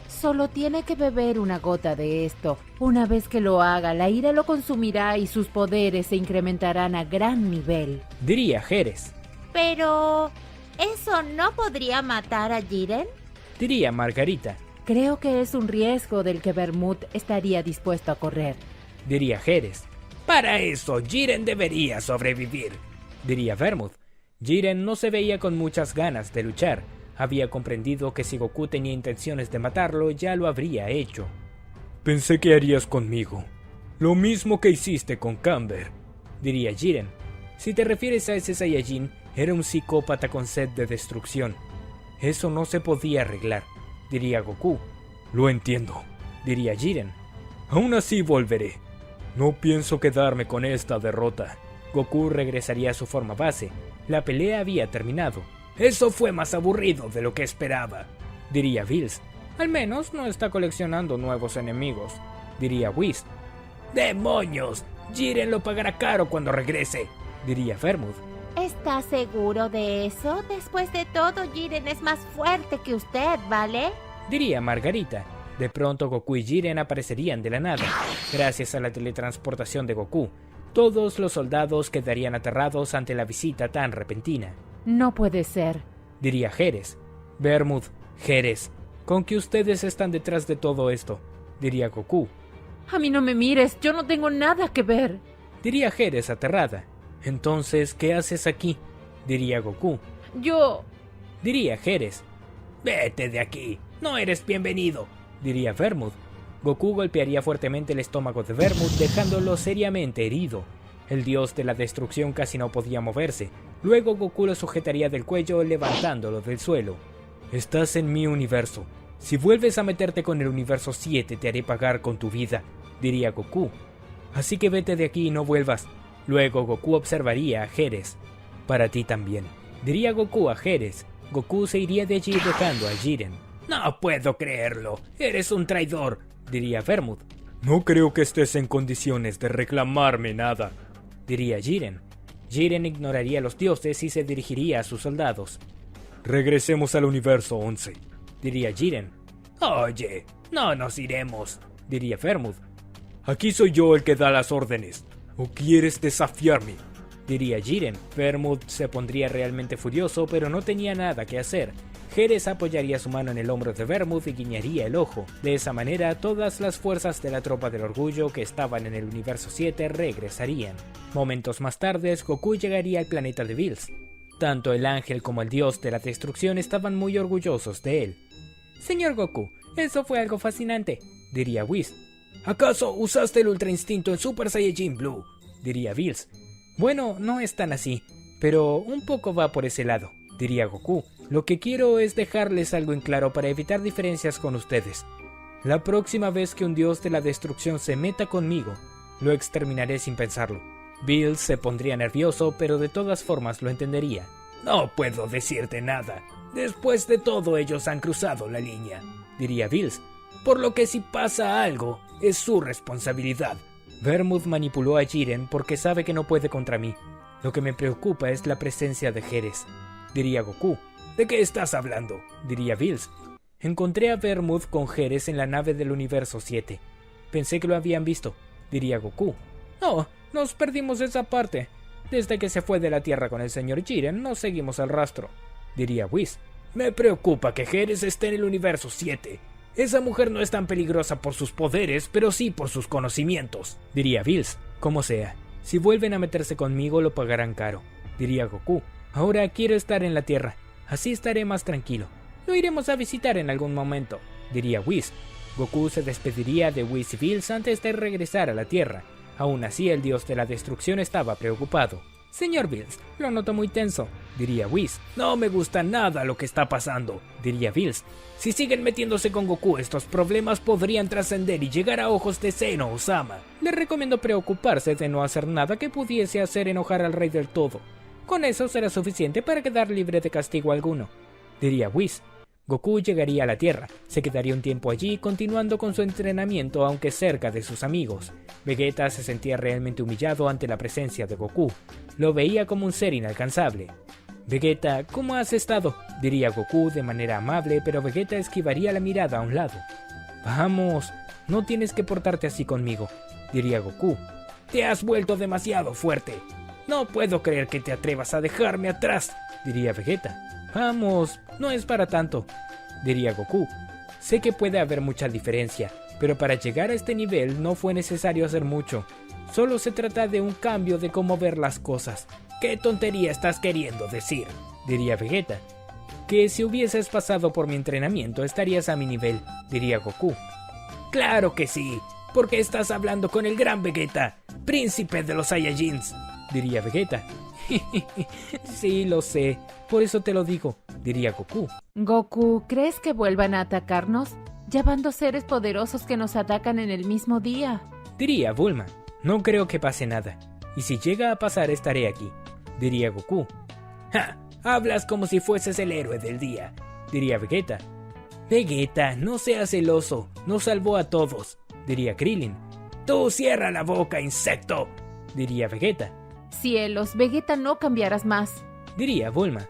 Solo tiene que beber una gota de esto. Una vez que lo haga, la ira lo consumirá y sus poderes se incrementarán a gran nivel. Diría Jerez. Pero... ¿eso no podría matar a Jiren? Diría Margarita. Creo que es un riesgo del que Vermouth estaría dispuesto a correr. Diría Jerez. Para eso, Jiren debería sobrevivir. Diría Vermouth. Jiren no se veía con muchas ganas de luchar. Había comprendido que si Goku tenía intenciones de matarlo, ya lo habría hecho. Pensé que harías conmigo lo mismo que hiciste con Camber. Diría Jiren. Si te refieres a ese Saiyajin, era un psicópata con sed de destrucción. Eso no se podía arreglar. Diría Goku. Lo entiendo. Diría Jiren. Aún así volveré. No pienso quedarme con esta derrota. Goku regresaría a su forma base. La pelea había terminado. Eso fue más aburrido de lo que esperaba. Diría Bills. Al menos no está coleccionando nuevos enemigos. Diría Whis. ¡Demonios! Jiren lo pagará caro cuando regrese. Diría Vermouth. ¿Estás seguro de eso? Después de todo, Jiren es más fuerte que usted, ¿vale? Diría Margarita. De pronto Goku y Jiren aparecerían de la nada. Gracias a la teletransportación de Goku, todos los soldados quedarían aterrados ante la visita tan repentina. No puede ser. Diría Jerez. Vermouth, Jerez, ¿con que ustedes están detrás de todo esto? Diría Goku. A mí no me mires, yo no tengo nada que ver. Diría Jerez aterrada. Entonces, ¿qué haces aquí? Diría Goku. Yo... Diría Jerez. Vete de aquí, no eres bienvenido. Diría Vermouth. Goku golpearía fuertemente el estómago de Vermouth, dejándolo seriamente herido. El dios de la destrucción casi no podía moverse. Luego Goku lo sujetaría del cuello, levantándolo del suelo. Estás en mi universo. Si vuelves a meterte con el universo 7, te haré pagar con tu vida, diría Goku. Así que vete de aquí y no vuelvas. Luego Goku observaría a Jerez. Para ti también, diría Goku a Jerez. Goku se iría de allí dejando a Jiren. No puedo creerlo, eres un traidor, diría Vermouth. No creo que estés en condiciones de reclamarme nada, diría Jiren. Jiren ignoraría a los dioses y se dirigiría a sus soldados. Regresemos al universo 11, diría Jiren. Oye, no nos iremos, diría Vermouth. Aquí soy yo el que da las órdenes. ¿O quieres desafiarme? Diría Jiren. Vermouth se pondría realmente furioso, pero no tenía nada que hacer. Jerez apoyaría su mano en el hombro de Vermouth y guiñaría el ojo. De esa manera, todas las fuerzas de la tropa del orgullo que estaban en el universo 7 regresarían. Momentos más tarde, Goku llegaría al planeta de Bills. Tanto el ángel como el dios de la destrucción estaban muy orgullosos de él. Señor Goku, eso fue algo fascinante, diría Whis. ¿Acaso usaste el Ultra Instinto en Super Saiyajin Blue? Diría Bills. Bueno, no es tan así, pero un poco va por ese lado, diría Goku. Lo que quiero es dejarles algo en claro para evitar diferencias con ustedes. La próxima vez que un dios de la destrucción se meta conmigo, lo exterminaré sin pensarlo. Bills se pondría nervioso, pero de todas formas lo entendería. No puedo decirte nada. Después de todo, ellos han cruzado la línea, diría Bills. Por lo que si pasa algo, es su responsabilidad. Vermouth manipuló a Jiren porque sabe que no puede contra mí. Lo que me preocupa es la presencia de Jerez, diría Goku. ¿De qué estás hablando? Diría Bills. Encontré a Vermouth con Jerez en la nave del universo 7. Pensé que lo habían visto, diría Goku. No, nos perdimos esa parte. Desde que se fue de la Tierra con el señor Jiren, no seguimos el rastro, diría Whis. Me preocupa que Jerez esté en el universo 7. Esa mujer no es tan peligrosa por sus poderes, pero sí por sus conocimientos, diría Bills. Como sea, si vuelven a meterse conmigo lo pagarán caro, diría Goku. Ahora quiero estar en la Tierra, así estaré más tranquilo. Lo iremos a visitar en algún momento, diría Whis. Goku se despediría de Whis y Bills antes de regresar a la Tierra. Aún así, el dios de la destrucción estaba preocupado. Señor Bills, lo noto muy tenso, diría Whis. No me gusta nada lo que está pasando, diría Bills. Si siguen metiéndose con Goku, estos problemas podrían trascender y llegar a ojos de Zeno Osama. Le recomiendo preocuparse de no hacer nada que pudiese hacer enojar al Rey del Todo. Con eso será suficiente para quedar libre de castigo alguno, diría Whis. Goku llegaría a la Tierra, se quedaría un tiempo allí continuando con su entrenamiento aunque cerca de sus amigos. Vegeta se sentía realmente humillado ante la presencia de Goku, lo veía como un ser inalcanzable. Vegeta, ¿cómo has estado?, diría Goku de manera amable, pero Vegeta esquivaría la mirada a un lado. Vamos, no tienes que portarte así conmigo, diría Goku. Te has vuelto demasiado fuerte. No puedo creer que te atrevas a dejarme atrás, diría Vegeta. Vamos, no es para tanto, diría Goku. Sé que puede haber mucha diferencia, pero para llegar a este nivel no fue necesario hacer mucho. Solo se trata de un cambio de cómo ver las cosas. ¿Qué tontería estás queriendo decir?, diría Vegeta. Que si hubieses pasado por mi entrenamiento estarías a mi nivel, diría Goku. Claro que sí, porque estás hablando con el gran Vegeta, príncipe de los Saiyajins, diría Vegeta. Sí, lo sé, por eso te lo digo, diría Goku. Goku, ¿crees que vuelvan a atacarnos? Ya van 2 seres poderosos que nos atacan en el mismo día, diría Bulma. No creo que pase nada, y si llega a pasar estaré aquí, diría Goku. ¡Ja! Hablas como si fueses el héroe del día, diría Vegeta. Vegeta, no seas celoso, nos salvó a todos, diría Krillin. Tú cierra la boca, insecto, diría Vegeta. Cielos, Vegeta, no cambiarás más, diría Bulma.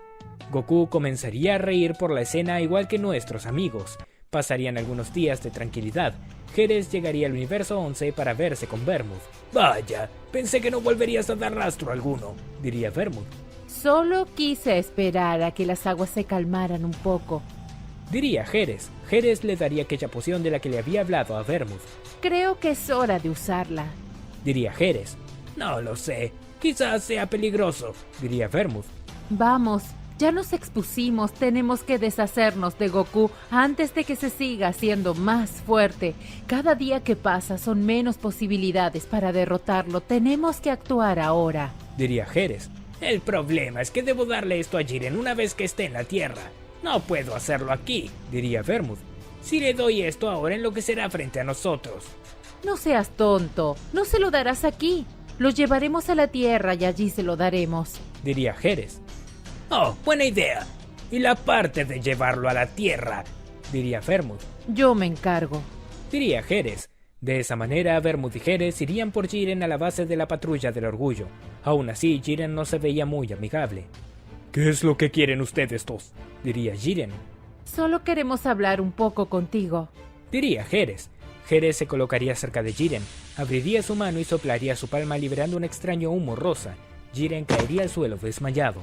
Goku comenzaría a reír por la escena igual que nuestros amigos. Pasarían algunos días de tranquilidad. Geras llegaría al universo 11 para verse con Vermouth. Vaya, pensé que no volverías a dar rastro alguno, diría Vermouth. Solo quise esperar a que las aguas se calmaran un poco, diría Geras. Geras le daría aquella poción de la que le había hablado a Vermouth. Creo que es hora de usarla, diría Geras. No lo sé, quizás sea peligroso, diría Vermouth. Vamos, ya nos expusimos, tenemos que deshacernos de Goku antes de que se siga haciendo más fuerte. Cada día que pasa son menos posibilidades para derrotarlo, tenemos que actuar ahora, diría Geras. El problema es que debo darle esto a Jiren una vez que esté en la Tierra. No puedo hacerlo aquí, diría Vermouth. Si le doy esto ahora, enloquecerá frente a nosotros. No seas tonto, no se lo darás aquí. Lo llevaremos a la Tierra y allí se lo daremos, diría Geras. Oh, buena idea. Y la parte de llevarlo a la Tierra, diría Vermouth. Yo me encargo, diría Geras. De esa manera, Vermouth y Geras irían por Jiren a la base de la patrulla del orgullo. Aún así, Jiren no se veía muy amigable. ¿Qué es lo que quieren ustedes dos?, diría Jiren. Solo queremos hablar un poco contigo, diría Geras. Geras se colocaría cerca de Jiren, abriría su mano y soplaría su palma liberando un extraño humo rosa. Jiren caería al suelo desmayado.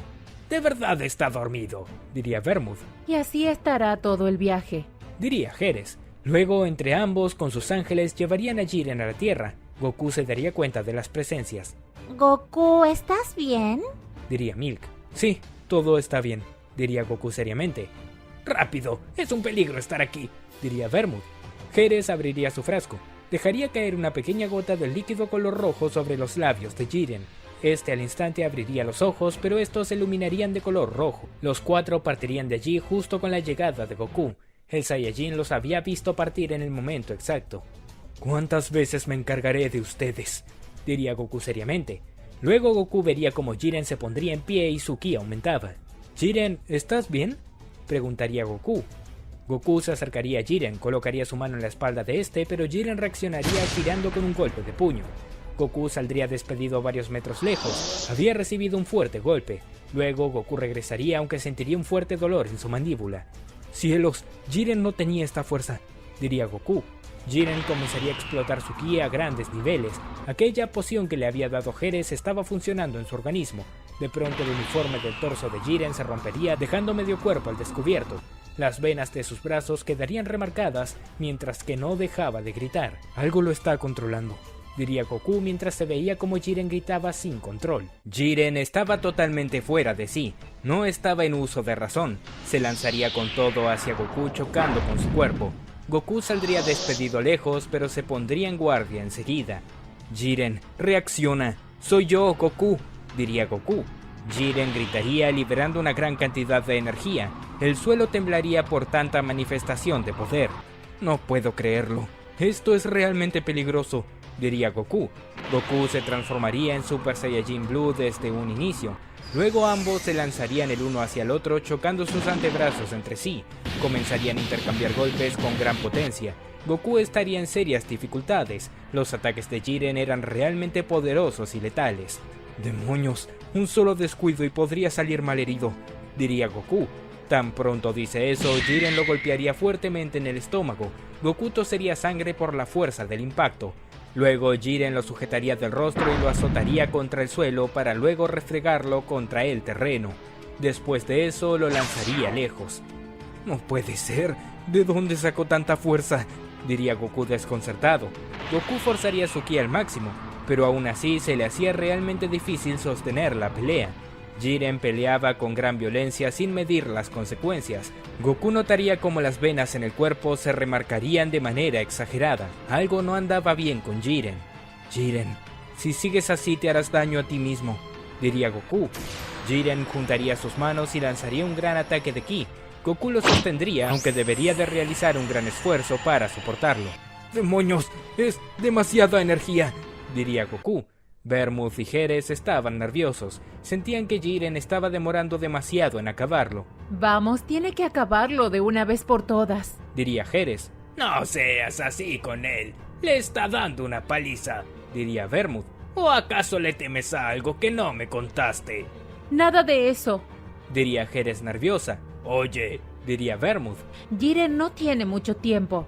De verdad está dormido, diría Vermouth. Y así estará todo el viaje, diría Geras. Luego, entre ambos, con sus ángeles, llevarían a Jiren a la Tierra. Goku se daría cuenta de las presencias. Goku, ¿estás bien? diría Milk. Sí, todo está bien, diría Goku seriamente. Rápido, es un peligro estar aquí, diría Vermouth. Geras abriría su frasco. Dejaría caer una pequeña gota del líquido color rojo sobre los labios de Jiren. Este al instante abriría los ojos, pero estos se iluminarían de color rojo. Los 4 partirían de allí justo con la llegada de Goku. El Saiyajin los había visto partir en el momento exacto. ¿Cuántas veces me encargaré de ustedes?, diría Goku seriamente. Luego Goku vería como Jiren se pondría en pie y su ki aumentaba. «Jiren, ¿estás bien?», preguntaría Goku. Goku se acercaría a Jiren, colocaría su mano en la espalda de este, pero Jiren reaccionaría girando con un golpe de puño. Goku saldría despedido varios metros lejos. Había recibido un fuerte golpe. Luego Goku regresaría aunque sentiría un fuerte dolor en su mandíbula. «Cielos, Jiren no tenía esta fuerza», diría Goku. Jiren comenzaría a explotar su ki a grandes niveles. Aquella poción que le había dado Geras estaba funcionando en su organismo. De pronto el uniforme del torso de Jiren se rompería, dejando medio cuerpo al descubierto. Las venas de sus brazos quedarían remarcadas, mientras que no dejaba de gritar. «Algo lo está controlando», diría Goku mientras se veía como Jiren gritaba sin control. Jiren estaba totalmente fuera de sí, no estaba en uso de razón. Se lanzaría con todo hacia Goku chocando con su cuerpo. Goku saldría despedido lejos, pero se pondría en guardia enseguida. «Jiren, reacciona, soy yo, Goku», diría Goku. Jiren gritaría liberando una gran cantidad de energía. El suelo temblaría por tanta manifestación de poder. «No puedo creerlo, esto es realmente peligroso», diría Goku. Goku se transformaría en Super Saiyajin Blue desde un inicio. Luego ambos se lanzarían el uno hacia el otro, chocando sus antebrazos entre sí. Comenzarían a intercambiar golpes con gran potencia. Goku estaría en serias dificultades. Los ataques de Jiren eran realmente poderosos y letales. «Demonios, un solo descuido y podría salir malherido», diría Goku. Tan pronto dice eso, Jiren lo golpearía fuertemente en el estómago. Goku tosería sangre por la fuerza del impacto. Luego Jiren lo sujetaría del rostro y lo azotaría contra el suelo para luego refregarlo contra el terreno. Después de eso lo lanzaría lejos. «No puede ser, ¿de dónde sacó tanta fuerza?», diría Goku desconcertado. Goku forzaría su ki al máximo, pero aún así se le hacía realmente difícil sostener la pelea. Jiren peleaba con gran violencia sin medir las consecuencias. Goku notaría cómo las venas en el cuerpo se remarcarían de manera exagerada. Algo no andaba bien con Jiren. «Jiren, si sigues así te harás daño a ti mismo», diría Goku. Jiren juntaría sus manos y lanzaría un gran ataque de ki. Goku lo sostendría, aunque debería de realizar un gran esfuerzo para soportarlo. «¡Demonios! ¡Es demasiada energía!», diría Goku. Vermouth y Geras estaban nerviosos. Sentían que Jiren estaba demorando demasiado en acabarlo. Vamos, tiene que acabarlo de una vez por todas, diría Geras. No seas así con él. Le está dando una paliza, diría Vermouth. ¿O acaso le temes a algo que no me contaste? Nada de eso, diría Geras nerviosa. Oye, diría Vermouth. Jiren no tiene mucho tiempo,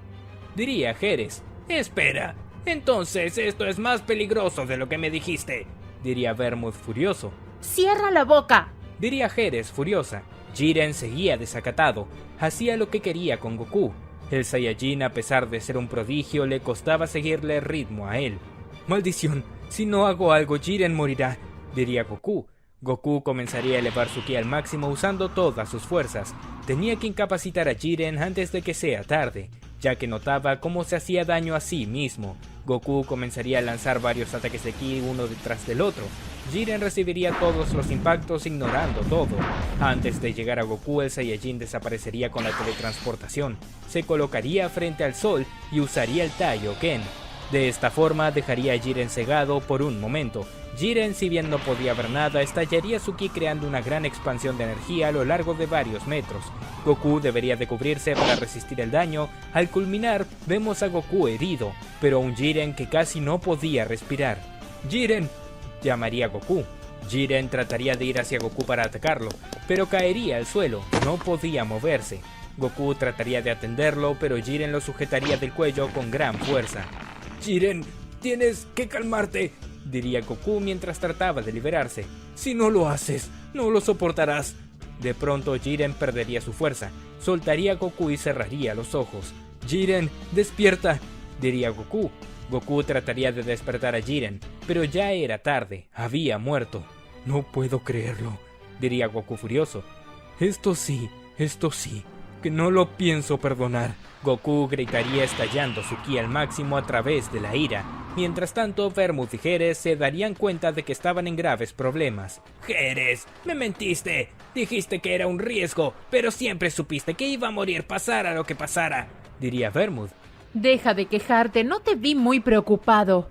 diría Geras. Espera, entonces esto es más peligroso de lo que me dijiste, diría Vermouth furioso. ¡Cierra la boca!, diría Geras furiosa. Jiren seguía desacatado, hacía lo que quería con Goku. El Saiyajin, a pesar de ser un prodigio, le costaba seguirle el ritmo a él. «Maldición, si no hago algo Jiren morirá», diría Goku. Goku comenzaría a elevar su ki al máximo usando todas sus fuerzas. Tenía que incapacitar a Jiren antes de que sea tarde, ya que notaba cómo se hacía daño a sí mismo. Goku comenzaría a lanzar varios ataques de ki uno detrás del otro. Jiren recibiría todos los impactos ignorando todo. Antes de llegar a Goku, el Saiyajin desaparecería con la teletransportación. Se colocaría frente al sol y usaría el Taioken. De esta forma dejaría a Jiren cegado por un momento. Jiren, si bien no podía ver nada, estallaría su ki creando una gran expansión de energía a lo largo de varios metros. Goku debería de cubrirse para resistir el daño. Al culminar, vemos a Goku herido, pero a un Jiren que casi no podía respirar. «¡Jiren!», llamaría Goku. Jiren trataría de ir hacia Goku para atacarlo, pero caería al suelo, no podía moverse. Goku trataría de atenderlo, pero Jiren lo sujetaría del cuello con gran fuerza. «Jiren, tienes que calmarte», diría Goku mientras trataba de liberarse. «Si no lo haces, no lo soportarás». De pronto Jiren perdería su fuerza, soltaría a Goku y cerraría los ojos. «Jiren, despierta», diría Goku. Goku trataría de despertar a Jiren, pero ya era tarde, había muerto. «No puedo creerlo», diría Goku furioso. Esto sí, que no lo pienso perdonar». Goku gritaría estallando su ki al máximo a través de la ira. Mientras tanto, Vermouth y Geras se darían cuenta de que estaban en graves problemas. «Geras, me mentiste. Dijiste que era un riesgo, pero siempre supiste que iba a morir pasara lo que pasara», diría Vermouth. Deja de quejarte, no te vi muy preocupado,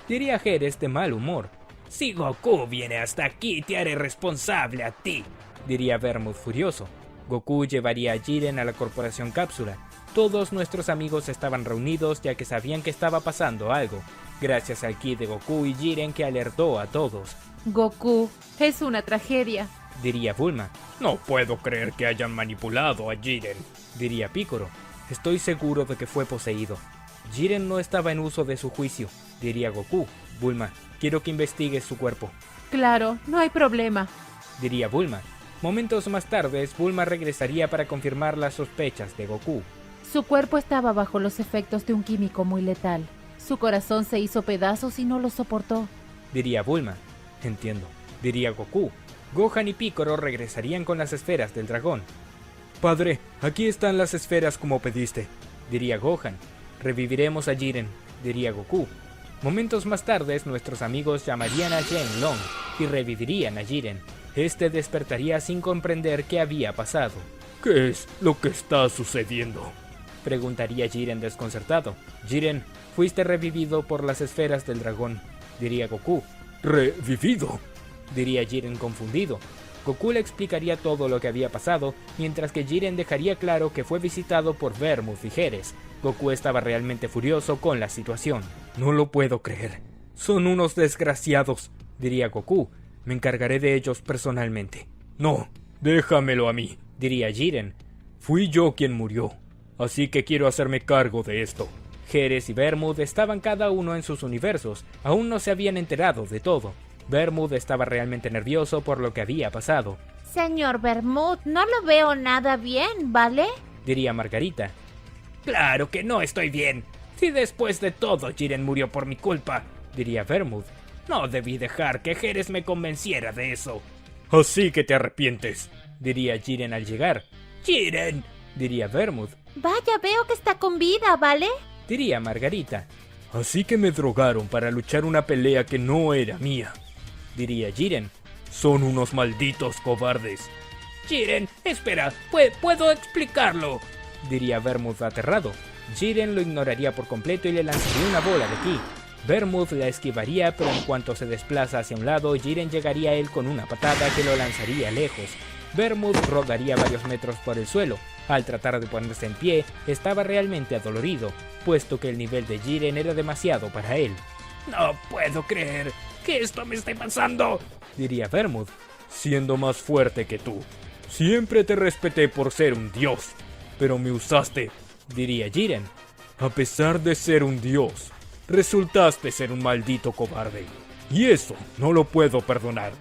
diría Geras de mal humor. «Si Goku viene hasta aquí, te haré responsable a ti», diría Vermouth furioso. Goku llevaría a Jiren a la Corporación Cápsula. Todos nuestros amigos estaban reunidos ya que sabían que estaba pasando algo, gracias al ki de Goku y Jiren que alertó a todos. Goku, es una tragedia, diría Bulma. «No puedo creer que hayan manipulado a Jiren», diría Piccolo. Estoy seguro de que fue poseído. Jiren no estaba en uso de su juicio, diría Goku. Bulma, quiero que investigues su cuerpo. Claro, no hay problema, diría Bulma. Momentos más tarde, Bulma regresaría para confirmar las sospechas de Goku. Su cuerpo estaba bajo los efectos de un químico muy letal. Su corazón se hizo pedazos y no lo soportó, diría Bulma. Entiendo, diría Goku. Gohan y Piccolo regresarían con las esferas del dragón. Padre, aquí están las esferas como pediste, diría Gohan. Reviviremos a Jiren, diría Goku. Momentos más tarde, nuestros amigos llamarían a Shenlong y revivirían a Jiren. Este despertaría sin comprender qué había pasado. «¿Qué es lo que está sucediendo?», preguntaría Jiren desconcertado. «Jiren, fuiste revivido por las esferas del dragón», diría Goku. «¿Revivido?», diría Jiren confundido. Goku le explicaría todo lo que había pasado, mientras que Jiren dejaría claro que fue visitado por Vermouth y Geras. Goku estaba realmente furioso con la situación. No lo puedo creer. Son unos desgraciados, diría Goku. Me encargaré de ellos personalmente. No, déjamelo a mí, diría Jiren. Fui yo quien murió, así que quiero hacerme cargo de esto. Geras y Vermouth estaban cada uno en sus universos, aún no se habían enterado de todo. Vermouth estaba realmente nervioso por lo que había pasado. Señor Vermouth, no lo veo nada bien, ¿vale? Diría Margarita. Claro que no estoy bien. Si después de todo Jiren murió por mi culpa, diría Vermouth. No debí dejar que Geras me convenciera de eso. Así que te arrepientes, diría Jiren al llegar. ¡Jiren!, diría Vermouth. Vaya, veo que está con vida, ¿vale? Diría Margarita. Así que me drogaron para luchar una pelea que no era mía, diría Jiren. Son unos malditos cobardes. Jiren, espera, puedo explicarlo, diría Vermouth aterrado. Jiren lo ignoraría por completo y le lanzaría una bola de ki. Vermouth la esquivaría, pero en cuanto se desplaza hacia un lado, Jiren llegaría a él con una patada que lo lanzaría lejos. Vermouth rodaría varios metros por el suelo. Al tratar de ponerse en pie, estaba realmente adolorido, puesto que el nivel de Jiren era demasiado para él. No puedo creer que esto me esté pasando, diría Vermouth. Siendo más fuerte que tú. Siempre te respeté por ser un dios, pero me usaste, diría Jiren. A pesar de ser un dios, resultaste ser un maldito cobarde. Y eso no lo puedo perdonar.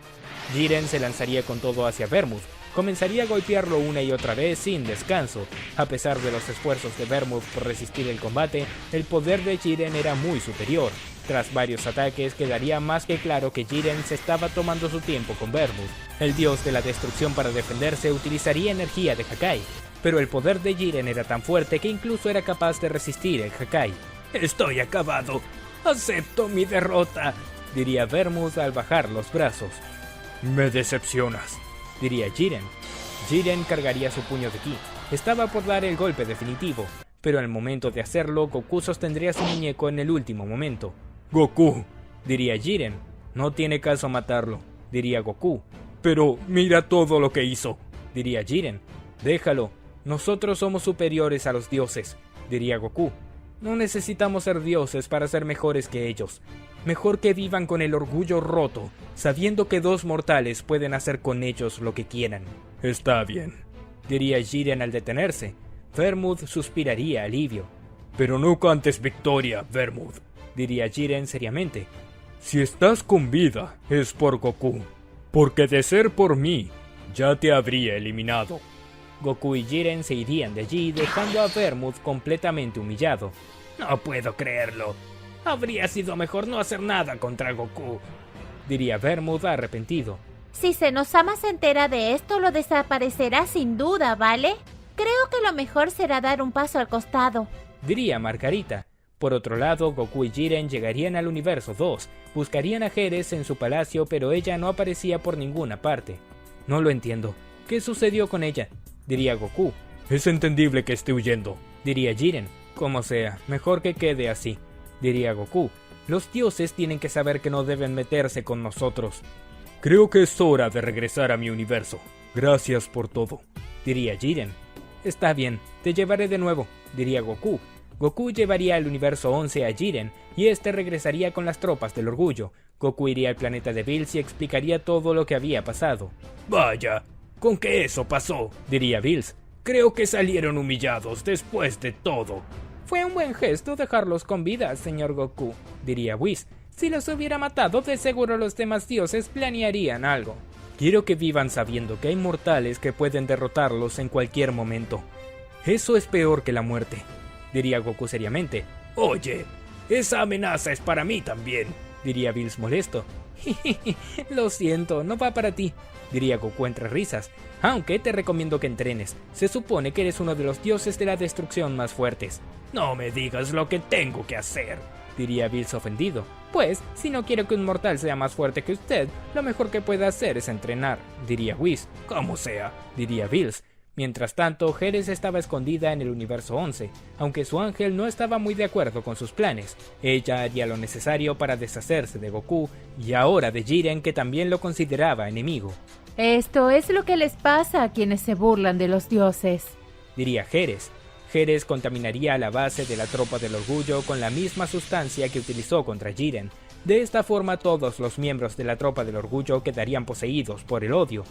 Jiren se lanzaría con todo hacia Vermouth. Comenzaría a golpearlo una y otra vez sin descanso. A pesar de los esfuerzos de Vermouth por resistir el combate, el poder de Jiren era muy superior. Tras varios ataques, quedaría más que claro que Jiren se estaba tomando su tiempo con Vermouth. El dios de la destrucción para defenderse utilizaría energía de Hakai, pero el poder de Jiren era tan fuerte que incluso era capaz de resistir el Hakai. Estoy acabado. Acepto mi derrota, diría Vermouth al bajar los brazos. Me decepcionas, diría Jiren. Jiren cargaría su puño de ki. Estaba por dar el golpe definitivo, pero al momento de hacerlo, Goku sostendría su muñeco en el último momento. Goku, diría Jiren. No tiene caso matarlo, diría Goku. Pero mira todo lo que hizo, diría Jiren. Déjalo, nosotros somos superiores a los dioses, diría Goku. No necesitamos ser dioses para ser mejores que ellos. Mejor que vivan con el orgullo roto, sabiendo que dos mortales pueden hacer con ellos lo que quieran. Está bien, diría Jiren al detenerse. Vermouth suspiraría alivio. Pero no cantes victoria, Vermouth, diría Jiren seriamente. Si estás con vida, es por Goku, porque de ser por mí, ya te habría eliminado. Goku y Jiren se irían de allí, dejando a Vermouth completamente humillado. No puedo creerlo. Habría sido mejor no hacer nada contra Goku, diría Vermouth arrepentido. Si Senosama se entera de esto, lo desaparecerá sin duda, ¿vale? Creo que lo mejor será dar un paso al costado, diría Margarita. Por otro lado, Goku y Jiren llegarían al universo 2, buscarían a Geras en su palacio, pero ella no aparecía por ninguna parte. No lo entiendo. ¿Qué sucedió con ella?, diría Goku. Es entendible que esté huyendo, diría Jiren. Como sea, mejor que quede así, diría Goku. Los dioses tienen que saber que no deben meterse con nosotros. Creo que es hora de regresar a mi universo. Gracias por todo, diría Jiren. Está bien, te llevaré de nuevo, diría Goku. Goku llevaría al universo 11 a Jiren, y este regresaría con las tropas del orgullo. Goku iría al planeta de Bills y explicaría todo lo que había pasado. Vaya, ¿con qué eso pasó?, diría Bills. Creo que salieron humillados después de todo. Fue un buen gesto dejarlos con vida, señor Goku, diría Whis. Si los hubiera matado, de seguro los demás dioses planearían algo. Quiero que vivan sabiendo que hay mortales que pueden derrotarlos en cualquier momento. Eso es peor que la muerte, diría Goku seriamente. Oye, esa amenaza es para mí también, diría Bills molesto. Lo siento, no va para ti, diría Goku entre risas. Aunque te recomiendo que entrenes. Se supone que eres uno de los dioses de la destrucción más fuertes. No me digas lo que tengo que hacer, diría Bills ofendido. Pues, si no quiero que un mortal sea más fuerte que usted, lo mejor que puede hacer es entrenar, diría Whis. Como sea, diría Bills. Mientras tanto, Heres estaba escondida en el universo 11, aunque su ángel no estaba muy de acuerdo con sus planes. Ella haría lo necesario para deshacerse de Goku y ahora de Jiren, que también lo consideraba enemigo. Esto es lo que les pasa a quienes se burlan de los dioses, diría Heres. Heres contaminaría a la base de la Tropa del Orgullo con la misma sustancia que utilizó contra Jiren. De esta forma todos los miembros de la Tropa del Orgullo quedarían poseídos por el odio.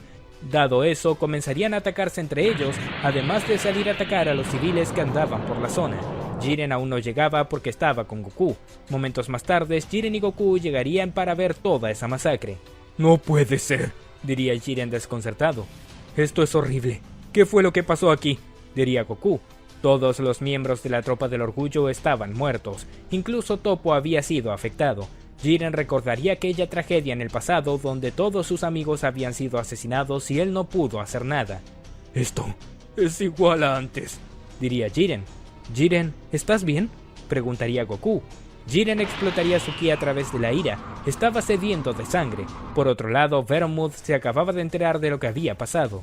Dado eso, comenzarían a atacarse entre ellos, además de salir a atacar a los civiles que andaban por la zona. Jiren aún no llegaba porque estaba con Goku. Momentos más tarde, Jiren y Goku llegarían para ver toda esa masacre. No puede ser, diría Jiren desconcertado. Esto es horrible. ¿Qué fue lo que pasó aquí? Diría Goku. Todos los miembros de la Tropa del Orgullo estaban muertos. Incluso Toppo había sido afectado. Jiren recordaría aquella tragedia en el pasado donde todos sus amigos habían sido asesinados y él no pudo hacer nada. Esto es igual a antes, diría Jiren. Jiren, ¿estás bien?, preguntaría Goku. Jiren explotaría su ki a través de la ira. Estaba sediento de sangre. Por otro lado, Vermouth se acababa de enterar de lo que había pasado.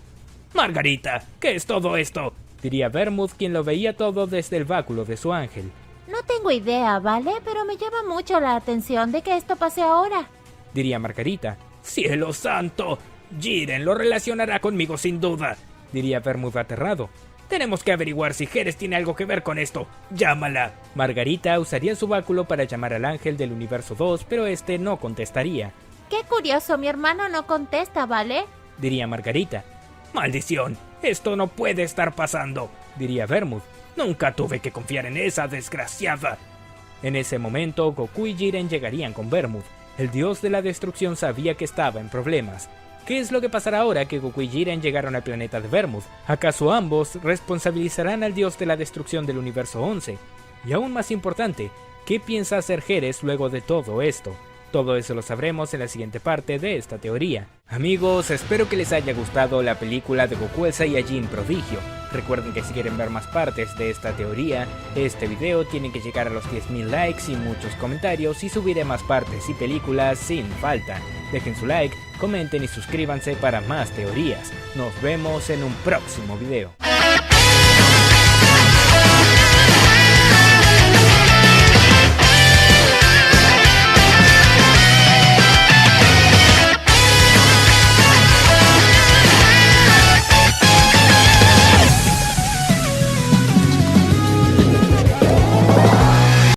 Margarita, ¿qué es todo esto?, diría Vermouth, quien lo veía todo desde el báculo de su ángel. No tengo idea, ¿vale? Pero me llama mucho la atención de que esto pase ahora, diría Margarita. ¡Cielo santo! Jiren lo relacionará conmigo sin duda, diría Vermouth aterrado. Tenemos que averiguar si Heres tiene algo que ver con esto. ¡Llámala! Margarita usaría su báculo para llamar al ángel del universo 2, pero este no contestaría. Qué curioso, mi hermano no contesta, ¿vale?, diría Margarita. ¡Maldición! Esto no puede estar pasando, diría Vermouth. Nunca tuve que confiar en esa desgraciada. En ese momento, Goku y Jiren llegarían con Vermouth. El dios de la destrucción sabía que estaba en problemas. ¿Qué es lo que pasará ahora que Goku y Jiren llegaron al planeta de Vermouth? ¿Acaso ambos responsabilizarán al dios de la destrucción del universo 11? Y aún más importante, ¿qué piensa hacer Heres luego de todo esto? Todo eso lo sabremos en la siguiente parte de esta teoría. Amigos, espero que les haya gustado la película de Goku el Saiyajin Prodigio. Recuerden que si quieren ver más partes de esta teoría, este video tiene que llegar a los 10.000 likes y muchos comentarios y subiré más partes y películas sin falta. Dejen su like, comenten y suscríbanse para más teorías. Nos vemos en un próximo video.